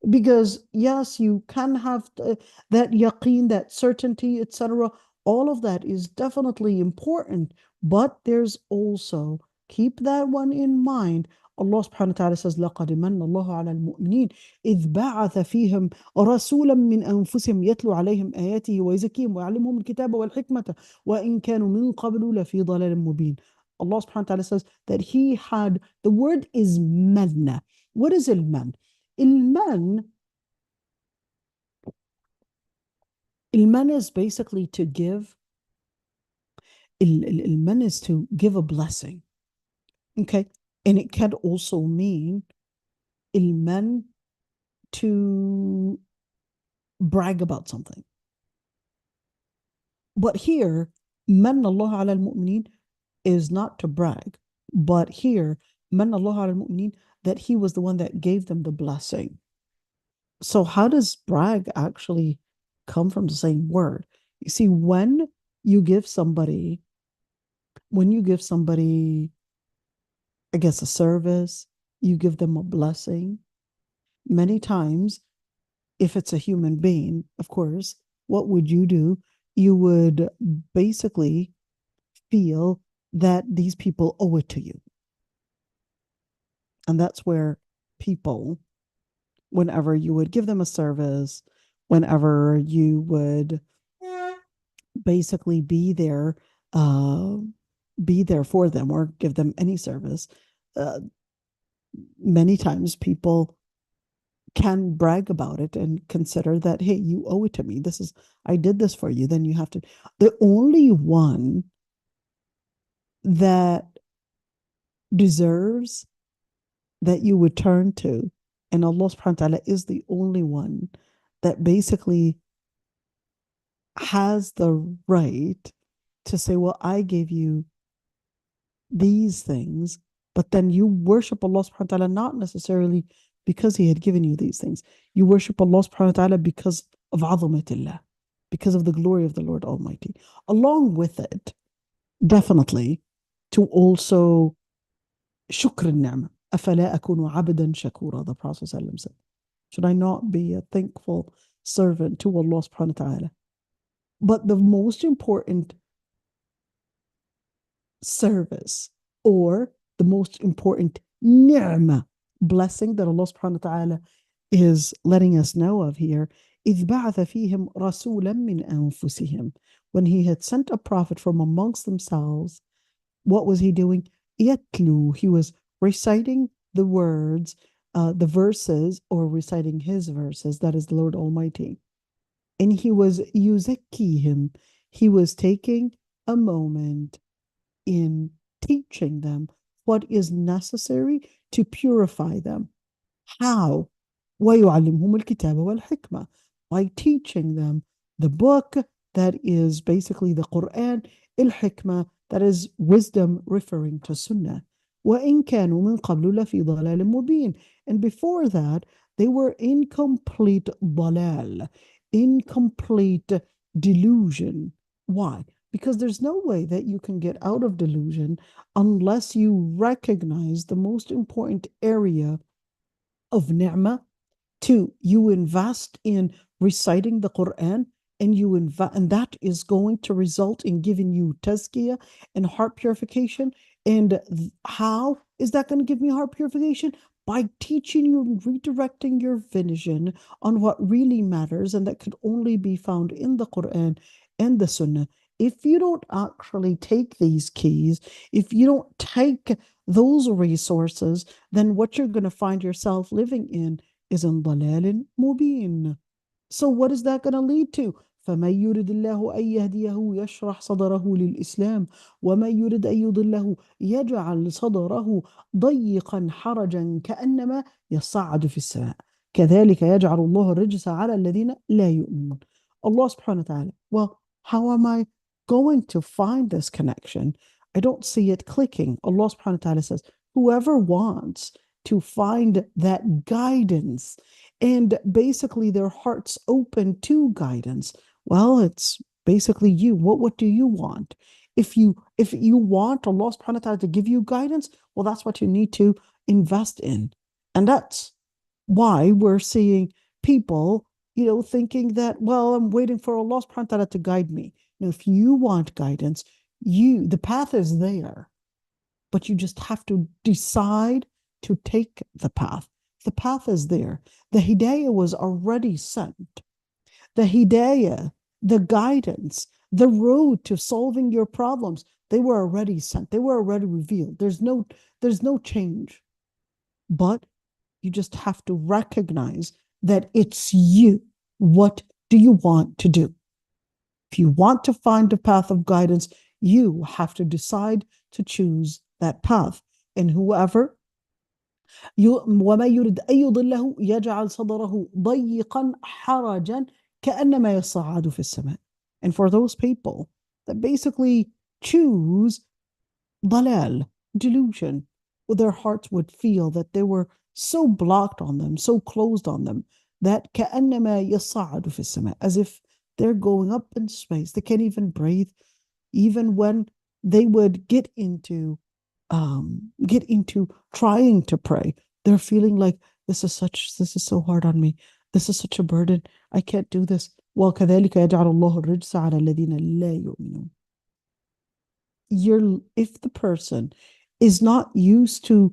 Because yes, you can have that yaqeen, that certainty, etc. All of that is definitely important, but there's also, keep that one in mind. Allah subhanahu wa ta'ala says, لَقَدْ مَنَّ اللَّهُ عَلَى الْمُؤْمِنِينَ إِذْ بَعَثَ فِيهِمْ رَسُولًا مِّنْ أَنفُسِهِمْ يَتْلُو عَلَيْهِمْ آيَاتِهِ وَيُزَكِّيهِمْ وَيُعَلِّمُهُمُ الْكِتَابَ وَالْحِكْمَةَ وَإِنْ كَانُوا مِنْ قَبْلُ لَفِي ضَلَالٍ مُبِينٍ. Allah subhanahu wa ta'ala says that He had, the word is manna. What is al-man? Il-man is basically to give. Il-man is to give a blessing. Okay. And it can also mean il-man to brag about something. But here, man Allah ala al-mu'mineen is not to brag. But here, man Allah ala al-mu'mineen, that He was the one that gave them the blessing. So how does brag actually come from the same word? You see, when you give somebody, I guess, a service, you give them a blessing. Many times, if it's a human being, of course, what would you do? You would basically feel that these people owe it to you. And that's where people, whenever you would give them a service, whenever you would basically be there for them or give them any service, many times people can brag about it and consider that, hey, you owe it to me. I did this for you. Then you have to. The only one that deserves that you would turn to, and Allah subhanahu wa ta'ala is the only one that basically has the right to say, well, I gave you these things, but then you worship Allah subhanahu wa ta'ala not necessarily because He had given you these things. You worship Allah subhanahu wa ta'ala because of azamatillah, because of the glory of the Lord Almighty. Along with it, definitely, to also shukr al-ni'mah. أَفَلَا أَكُونُ عَبْدًا شَكُورًا, the Prophet ﷺ said. Should I not be a thankful servant to Allah subhanahu wa ta'ala? But the most important service, or the most important ni'mah, blessing that Allah subhanahu wa ta'ala is letting us know of here, إِذْ بَعَثَ فِيهِمْ رَسُولًا مِّنْ أَنفُسِهِمْ. When He had sent a prophet from amongst themselves, what was He doing? يَتْلُو. He was reciting the words, the verses, or reciting His verses, that is the Lord Almighty. And He was yuzakkihim. He was taking a moment in teaching them what is necessary to purify them. How? وَيُعَلِّمْهُمُ الْكِتَابَ وَالْحِكْمَةَ. By teaching them the book that is basically the Quran, al-Hikmah, that is wisdom referring to Sunnah. وَإِن كَانُوا مِن قَبْلُ لَفِي ضَلَالٍ مُبِينٍ. And before that, they were in complete dalal, in complete delusion. Why? Because there's no way that you can get out of delusion unless you recognize the most important area of ni'mah. Two, you invest in reciting the Quran, and and that is going to result in giving you tazkiyah and heart purification. And how is that going to give me heart purification? By teaching you and redirecting your vision on what really matters, and that could only be found in the Quran and the Sunnah. If you don't actually take these keys, if you don't take those resources, then what you're going to find yourself living in is in ضلال مبين. So what is that going to lead to? فَمَن يُرِدِ اللَّهُ أَن يَهْدِيَهُ يَشْرَحْ صَدْرَهُ لِلْإِسْلَامِ وَمَن يُرِدْ أَن يُضِلَّهُ يَجْعَلْ صَدْرَهُ ضَيِّقًا حَرَجًا كَأَنَّمَا يَصَّعَّدُ في السَّمَاءِ كَذَلِكَ يَجْعَلُ اللَّهُ الرِّجْسَ عَلَى الَّذِينَ لَا يُؤْمِنُونَ. Allah subhanahu wa ta'ala. Well, how am I going to find this connection? I don't see it clicking. Allah subhanahu wa ta'ala says, whoever wants to find that guidance and basically their hearts open to guidance, well, it's basically you. What do you want? If you want Allah subhanahu wa ta'ala to give you guidance, well, that's what you need to invest in. And that's why we're seeing people, thinking that, well, I'm waiting for Allah subhanahu wa ta'ala to guide me. Now, if you want guidance, the path is there, but you just have to decide to take the path. The path is there. The hidayah was already sent. The hidayah, the guidance, the road to solving your problems, they were already sent. They were already revealed. There's no change. But you just have to recognize that it's you. What do you want to do? If you want to find a path of guidance, you have to decide to choose that path. And whoever وَمَا يُرِدْ أَن يُضِلَّهُ يَجْعَلْ صَدْرَهُ ضَيِّقًا حَرَجًا كَأَنَّمَا يَصَّعَّدُ فِي السَّمَاءِ. And for those people that basically choose dalal, delusion, their hearts would feel that they were so blocked on them, so closed on them, that كَأَنَّمَا يَصَّعَّدُ فِي السَّمَاءِ, as if they're going up in space. They can't even breathe. Even when they would get into trying to pray, they're feeling like this is so hard on me. This is such a burden. I can't do this. وَكَذَلِكَ يَجْعَلُ اللَّهُ الرِّجْسَ عَلَى الَّذِينَ لَا يُؤْمِنُونَ. If the person is not used to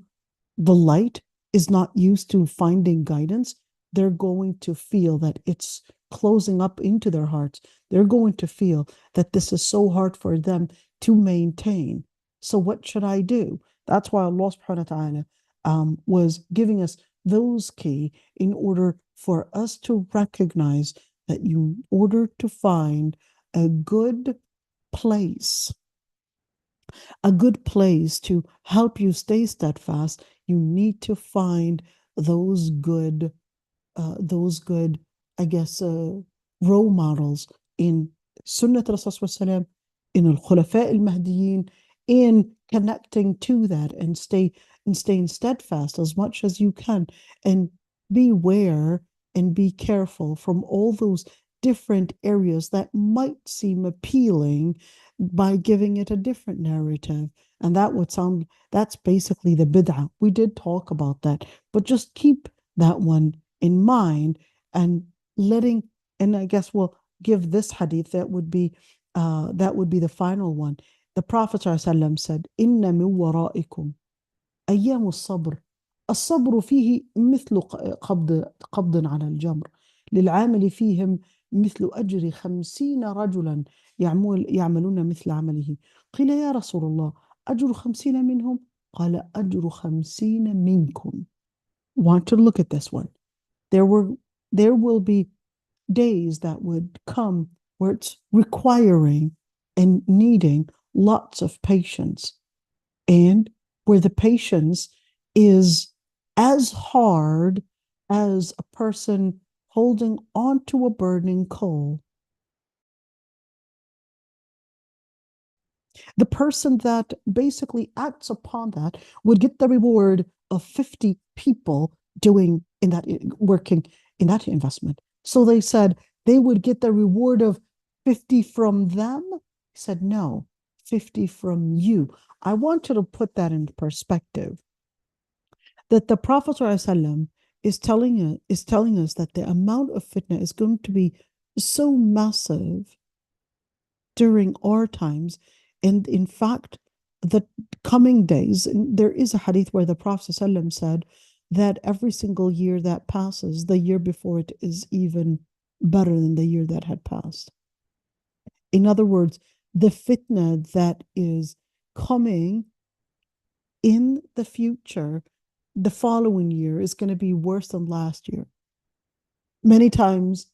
the light, is not used to finding guidance, they're going to feel that it's closing up into their hearts. They're going to feel that this is so hard for them to maintain. So what should I do? That's why Allah subhanahu wa ta'ala was giving us those key in order for us to recognize that in order to find a good place to help you stay steadfast, you need to find those good, I guess, role models in Sunnat Rasul, in al-Khulafa al-Mahdiyin, in connecting to that and staying steadfast as much as you can, and beware and be careful from all those different areas that might seem appealing by giving it a different narrative. And that's basically the bid'ah. We did talk about that, but just keep that one in mind, and I guess we'll give this hadith that would be the final one. The Prophet ﷺ said, إِنَّ مِن وَرَائِكُمْ أَيَّامُ الصَّبْرِ الصبر فيه مثل قبض على الجمر للعامل فيهم مثل أجر 50 رجلا يعملون مثل عمله. قيل يا رسول الله أجر 50 منهم؟ قال أجر 50 منكم. Want to look at this one. There will be days that would come where it's requiring and needing lots of patience, and where the patience is as hard as a person holding onto a burning coal. The person that basically acts upon that would get the reward of 50 people doing in that, working in that investment. So they said they would get the reward of 50 from them. He said, no, 50 from you. I want you to put that in perspective. That the Prophet ﷺ is telling us that the amount of fitna is going to be so massive during our times. And in fact, the coming days, there is a hadith where the Prophet ﷺ said that every single year that passes, the year before it is even better than the year that had passed. In other words, the fitna that is coming in the future, the following year, is going to be worse than last year. Many times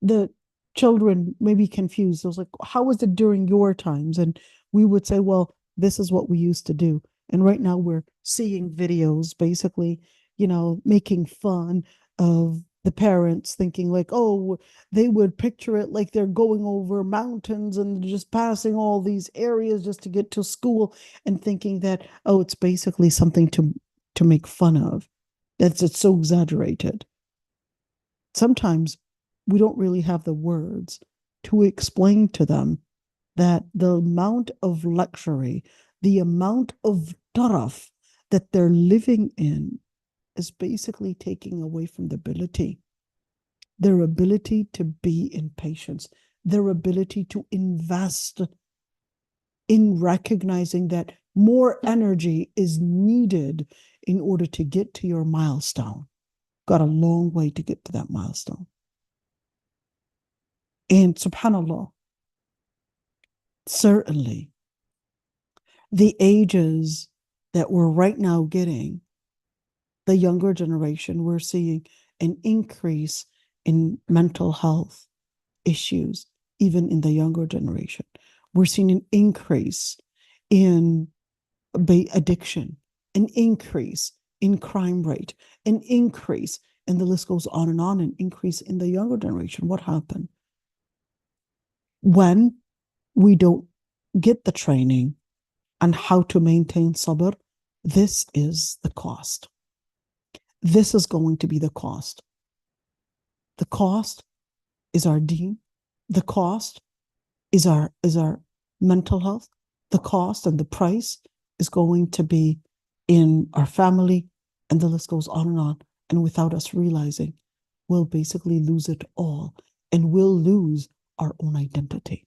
the children may be confused. It was like, how was it during your times? And we would say, well, this is what we used to do. And right now we're seeing videos basically, making fun of the parents, thinking like, oh, they would picture it like they're going over mountains and just passing all these areas just to get to school, and thinking that, oh, it's basically something to make fun of. It's so exaggerated. Sometimes we don't really have the words to explain to them that the amount of luxury, the amount of taraf that they're living in is basically taking away from their ability to be in patience, their ability to invest in recognizing that more energy is needed in order to get to your milestone. Got a long way to get to that milestone. And subhanAllah, certainly the ages that we're right now getting, the younger generation, we're seeing an increase in mental health issues, even in the younger generation. We're seeing an increase in addiction, an increase in crime rate, an increase, and the list goes on, an increase in the younger generation. What happened? When we don't get the training on how to maintain sabr, this is the cost. This is going to be the cost. The cost is our deen. The cost is our mental health. The cost and the price is going to be in our family, and the list goes on. And without us realizing, we'll basically lose it all, and we'll lose our own identity.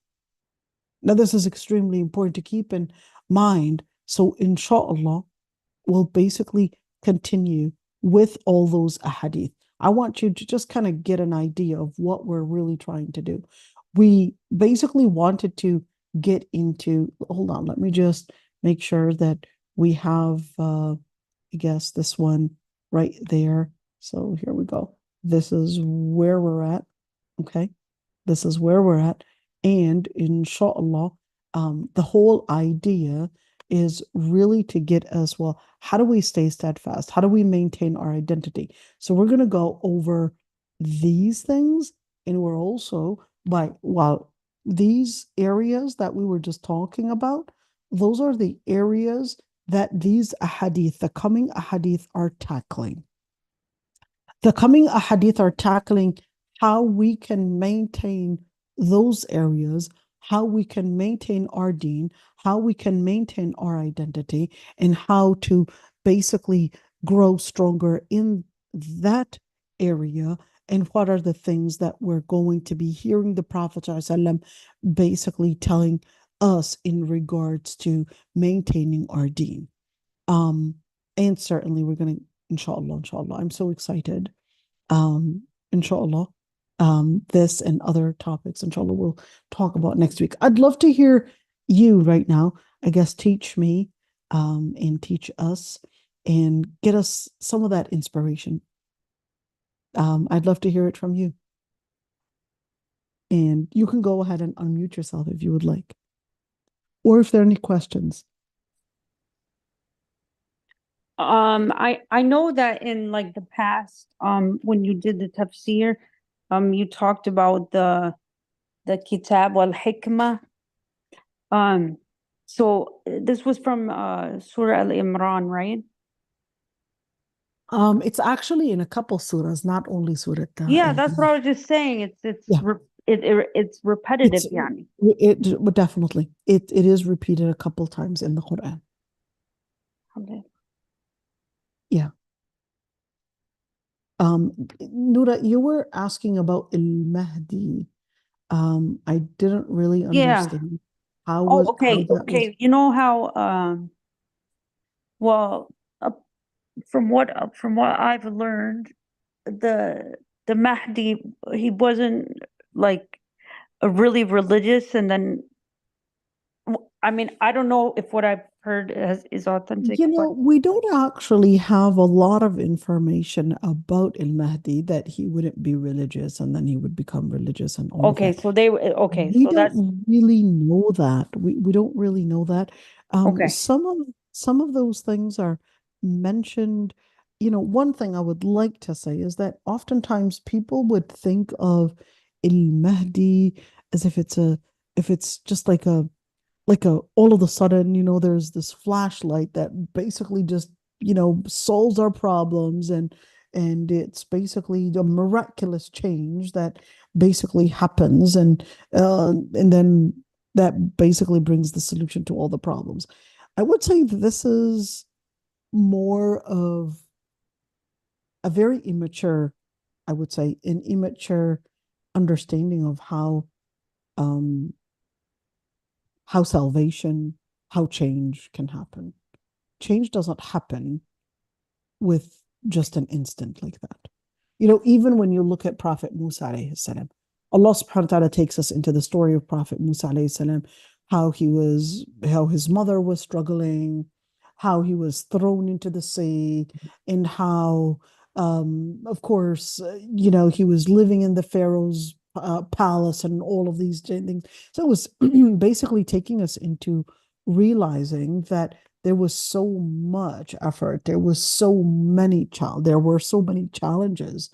Now, this is extremely important to keep in mind. So, inshallah, we'll basically continue with all those ahadith. I want you to just kind of get an idea of what we're really trying to do. We basically wanted to get into, hold on, let me just make sure that we have, I guess, this one right there. So here we go. This is where we're at. Okay. This is where we're at. And inshallah, the whole idea is really to get us, well, how do we stay steadfast? How do we maintain our identity? So we're going to go over these things, and we're also, these areas that we were just talking about, those are the areas that these ahadith, the coming ahadith, are tackling. The coming ahadith are tackling how we can maintain those areas, how we can maintain our deen, how we can maintain our identity, and how to basically grow stronger in that area. And what are the things that we're going to be hearing the Prophet ﷺ basically telling us in regards to maintaining our deen. And certainly we're going to, inshallah, I'm so excited. Inshallah, this and other topics, inshallah, we'll talk about next week. I'd love to hear you right now, I guess, teach me and teach us and get us some of that inspiration. I'd love to hear it from you. And you can go ahead and unmute yourself if you would like, or if there are any questions. I know that in like the past, when you did the tafsir, you talked about the kitab wal hikmah. So this was from Surah Al-Imran, right? It's actually in a couple surahs, not only Surah Yeah, that's what I was just saying. Yeah. It's repetitive, It's yani. but definitely it is repeated a couple times in the Quran. Okay. Yeah. Nura, you were asking about al-Mahdi. I didn't really Yeah. understand Oh, how okay, that was. okay. You know how well, from what I've learned, the Mahdi, he wasn't like a really religious, and then I mean, I don't know if what I've heard is authentic, You but know, we don't actually have a lot of information about al-Mahdi that he wouldn't be religious and then he would become religious and all of okay, that. so okay, We so that's don't really know that. We don't really know that. okay. Some of those things are mentioned. You know, one thing I would like to say is that oftentimes people would think of al-Mahdi as if it's just like a all of a sudden, you know, there's this flashlight that basically just, you know, solves our problems and it's basically a miraculous change that basically happens and then that basically brings the solution to all the problems. I would say that this is more of a very immature, I would say, an immature understanding of um how salvation, how change can happen. Change doesn't happen with just an instant like that. You know, even when you look at Prophet Musa alayhi salam, Allah subhanahu wa ta'ala takes us into the story of Prophet Musa alayhi salam, how his mother was struggling, how he was thrown into the sea, and how, of course, you know, he was living in the Pharaoh's palace and all of these things. So it was basically taking us into realizing that there was so much effort, there were so many challenges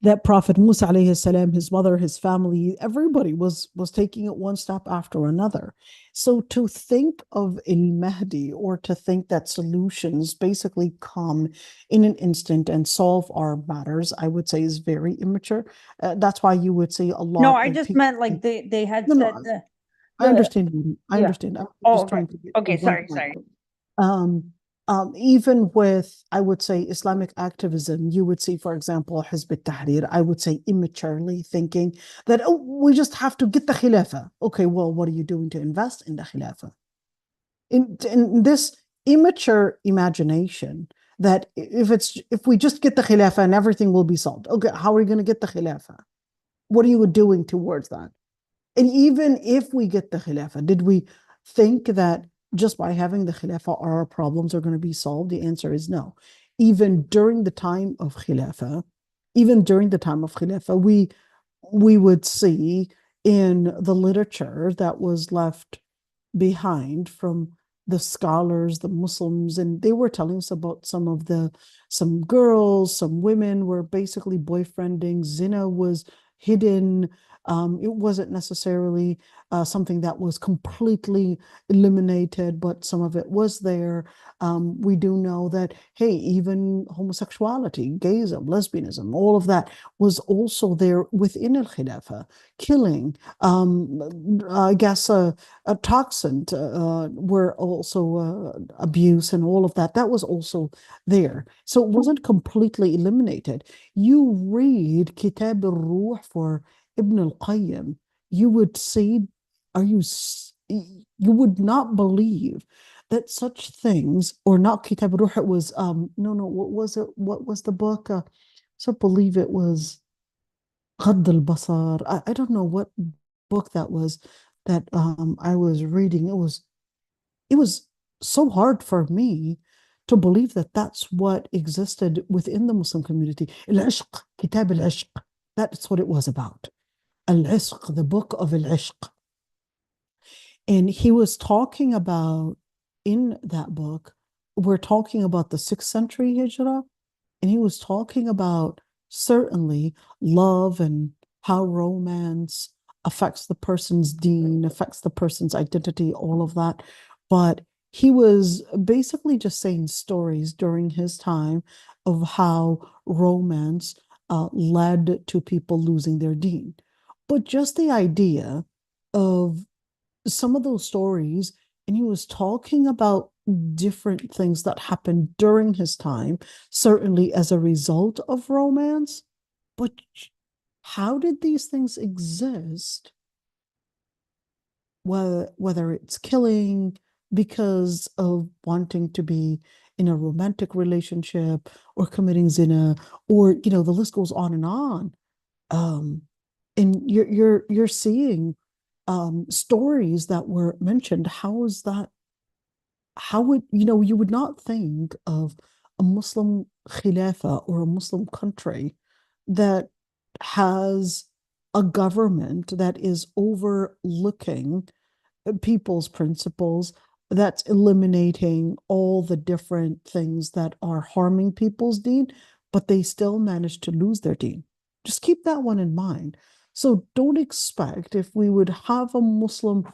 that Prophet Musa alayhi salam, his mother, his family, everybody was taking it one step after another. So to think of al-Mahdi or to think that solutions basically come in an instant and solve our matters, I would say is very immature. That's why you would see a No, lot I of just people. meant like they had No, said no, I the understand. I yeah. understand. I'm Oh, just okay. trying to get to Okay, one sorry, point. sorry. Um, Even with, I would say, Islamic activism, you would see, for example, Hizb ut-Tahrir, I would say immaturely thinking that, oh, we just have to get the Khilafah. Okay, well, what are you doing to invest in the Khilafah? In this immature imagination that if we just get the Khilafah and everything will be solved. Okay, how are you going to get the Khilafah? What are you doing towards that? And even if we get the Khilafah, did we think that just by having the Khilafah, our problems are going to be solved? The answer is no. Even during the time of Khilafah, we would see in the literature that was left behind from the scholars, the Muslims, and they were telling us about some girls, some women were basically boyfriending. Zina was hidden. It wasn't necessarily something that was completely eliminated, but some of it was there. We do know that, hey, even homosexuality, gayism, lesbianism, all of that was also there within Al Khilafah. Killing, I guess, toxin were also abuse and all of that. That was also there. So it wasn't completely eliminated. You read Kitab al-Ruh for Ibn al-Qayyim, you would see, you would not believe that such things, or not Kitab al-Ruh, it was, no, what was it? What was the book? So I believe it was غض البصر. I don't know what book that was that I was reading. It was so hard for me to believe that that's what existed within the Muslim community. Al-Ishq, Kitab al-Ishq. That's what it was about. Al-Ishq, the book of Al-Ishq. And he was talking about, in that book, we're talking about the 6th century Hijrah, and he was talking about certainly love and how romance affects the person's deen, affects the person's identity, all of that. But he was basically just saying stories during his time of how romance led to people losing their deen. But just the idea of some of those stories, and he was talking about different things that happened during his time, certainly as a result of romance. But how did these things exist? Whether it's killing because of wanting to be in a romantic relationship or committing zina, or the list goes on and on. And you're seeing stories that were mentioned. How is that? How would you would not think of a Muslim khilafah or a Muslim country that has a government that is overlooking people's principles, that's eliminating all the different things that are harming people's deen, but they still manage to lose their deen. Just keep that one in mind. So don't expect, if we would have a Muslim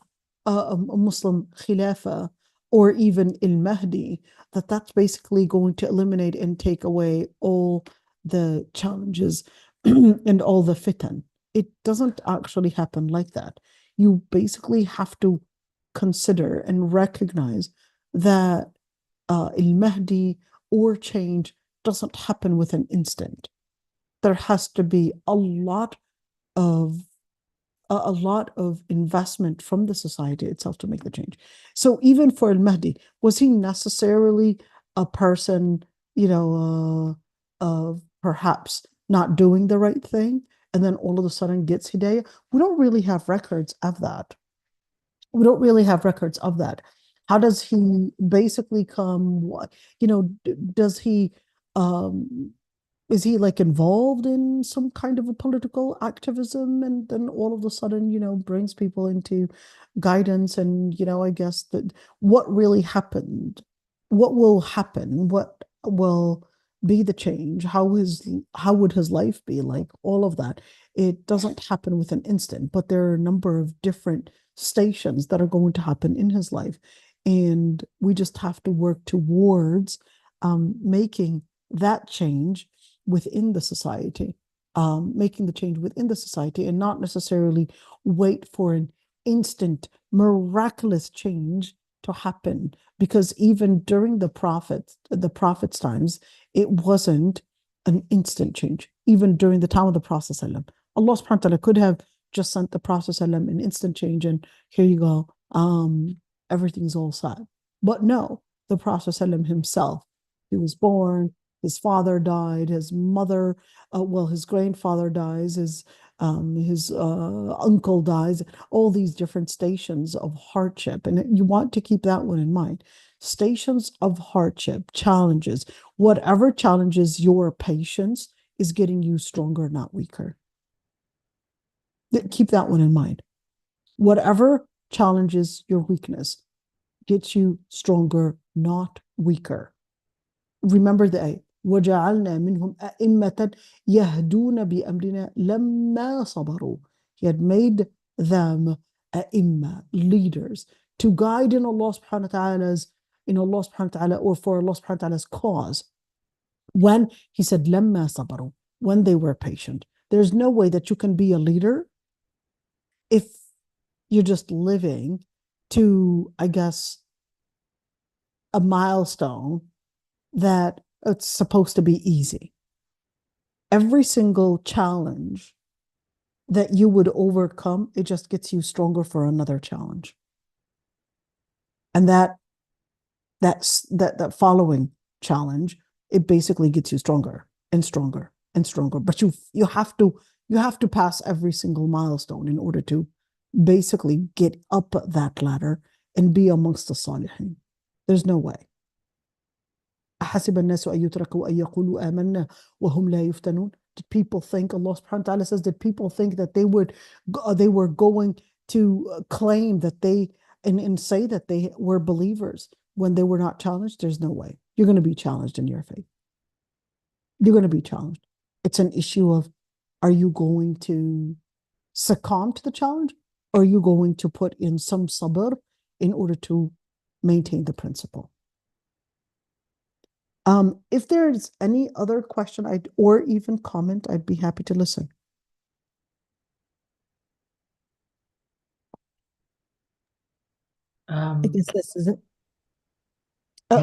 khilafah or even al-Mahdi, that's basically going to eliminate and take away all the challenges and all the fitan. It doesn't actually happen like that. You basically have to consider and recognize that al-Mahdi or change doesn't happen with an instant. There has to be a lot of investment from the society itself to make the change. So even for al-Mahdi, was he necessarily a person, perhaps not doing the right thing, and then all of a sudden gets hidayah? We don't really have records of that. How does he basically come? What, does he, is he like involved in some kind of a political activism, and then all of a sudden, brings people into guidance? And, I guess that what really happened, what will happen, what will be the change, how would his life be like, all of that. It doesn't happen with an instant, but there are a number of different stations that are going to happen in his life. And we just have to work towards making that change within the society, and not necessarily wait for an instant miraculous change to happen. Because even during the prophet's times, it wasn't an instant change. Even during the time of the Prophet ﷺ, Allah subhanahu wa ta'ala could have just sent the Prophet ﷺ an instant change, and here you go, everything's all set. But no, the Prophet ﷺ himself, he was born, his father died, his mother, his grandfather dies, his uncle dies, all these different stations of hardship. And you want to keep that one in mind. Stations of hardship, challenges, whatever challenges your patience is getting you stronger, not weaker. Keep that one in mind. Whatever challenges your weakness gets you stronger, not weaker. Remember the ayah. وَجَعَلْنَا مِنْهُمْ أَئِمَّةً يَهْدُونَ بِأَمْرِنَا لَمَّا صَبَرُوا. He had made them a'imma, leaders, to guide in Allah subhanahu wa ta'ala, or for Allah subhanahu wa ta'ala's cause. When he said لَمَّا صَبَرُوا, when they were patient. There's no way that you can be a leader if you're just living to, I guess, a milestone that it's supposed to be easy. Every single challenge that you would overcome, it just gets you stronger for another challenge. And that following challenge, it basically gets you stronger and stronger and stronger. But you have to pass every single milestone in order to basically get up that ladder and be amongst the salihin. There's no way. أحسب الناس أن يتركوا أن يقولوا آمنا وهم لا يفتنون. Did people think, Allah subhanahu wa ta'ala says, did people think that they were going to claim that they and say that they were believers when they were not challenged? There's no way. You're going to be challenged in your faith. You're going to be challenged. It's an issue of, are you going to succumb to the challenge, or are you going to put in some sabr in order to maintain the principle? If there's any other question or even comment, I'd be happy to listen. I guess this is it.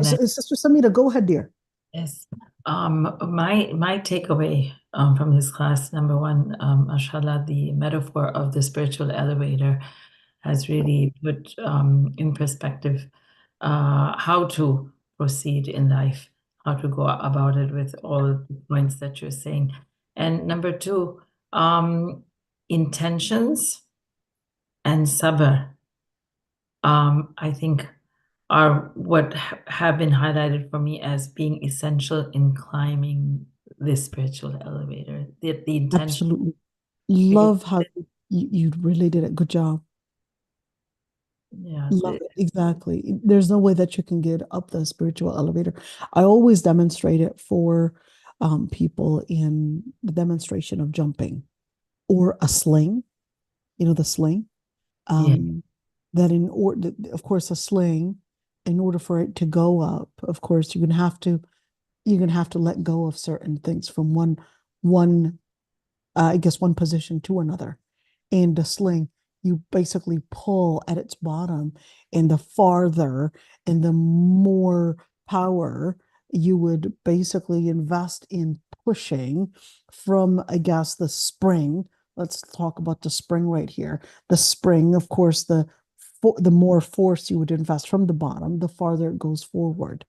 Sister Samira, go ahead, dear. Yes. My takeaway from this class, number one, mashallah, the metaphor of the spiritual elevator has really put in perspective how to proceed in life, how to go about it with all the points that you're saying. And number two, intentions and sabr, I think are what have been highlighted for me as being essential in climbing this spiritual elevator. The intention. Absolutely. Love how you related it. Good job. Yeah. Love it. Exactly. There's no way that you can get up the spiritual elevator. I always demonstrate it for people in the demonstration of jumping or a sling, the sling. That in order, of course, a sling, in order for it to go up, of course, you're gonna have to let go of certain things from one position to another. And the sling, you basically pull at its bottom, and the farther and the more power you would basically invest in pushing from, the spring. Let's talk about the spring right here. The spring, of course, the more force you would invest from the bottom, the farther it goes forward.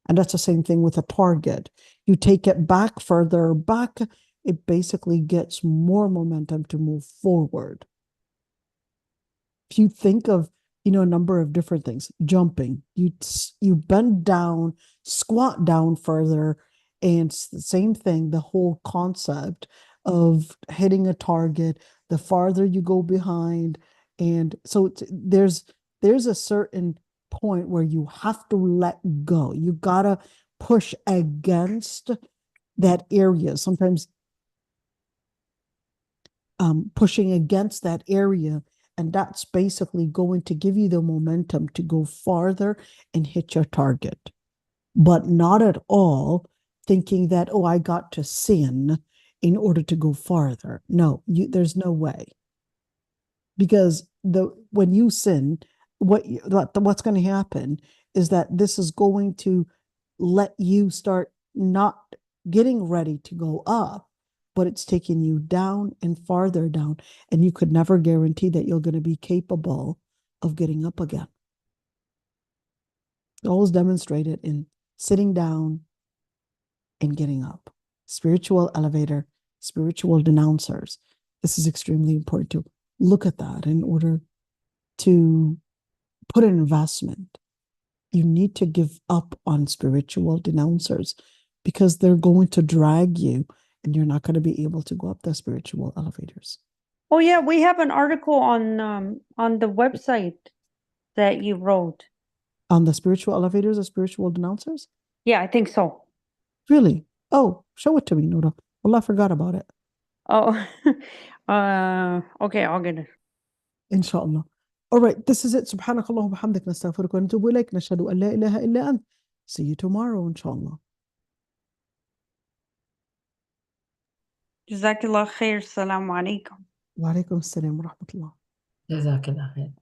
And that's the same thing with a target. You take it back further back, it basically gets more momentum to move forward. If you think of, a number of different things, jumping, you bend down, squat down further, and it's the same thing, the whole concept of hitting a target, the farther you go behind. And so there's a certain point where you have to let go. You gotta push against that area. Sometimes pushing against that area, and that's basically going to give you the momentum to go farther and hit your target. But not at all thinking that, oh, I got to sin in order to go farther. No, there's no way. Because when you sin, what's going to happen is that this is going to let you start not getting ready to go up, but it's taking you down and farther down, and you could never guarantee that you're going to be capable of getting up again. Always demonstrate it in sitting down and getting up. Spiritual elevator, spiritual denouncers. This is extremely important to look at that in order to put an investment. You need to give up on spiritual denouncers because they're going to drag you, and you're not going to be able to go up the spiritual elevators. Oh yeah, we have an article on the website that you wrote. On the spiritual elevators or spiritual denouncers? Yeah, I think so. Really? Oh, show it to me, Nora. Well, I forgot about it. Oh, okay, I'll get it. Inshallah. All right, this is it. Subhanakallah wa bihamdik, nastaghfiruka wa natubu ilayk, nashhadu an la ilaha illa ant. See you tomorrow, inshallah. Jazakallah khair. Assalamu alaikum. Wa alaikum assalam wa rahmatullah. Jazakallah khair.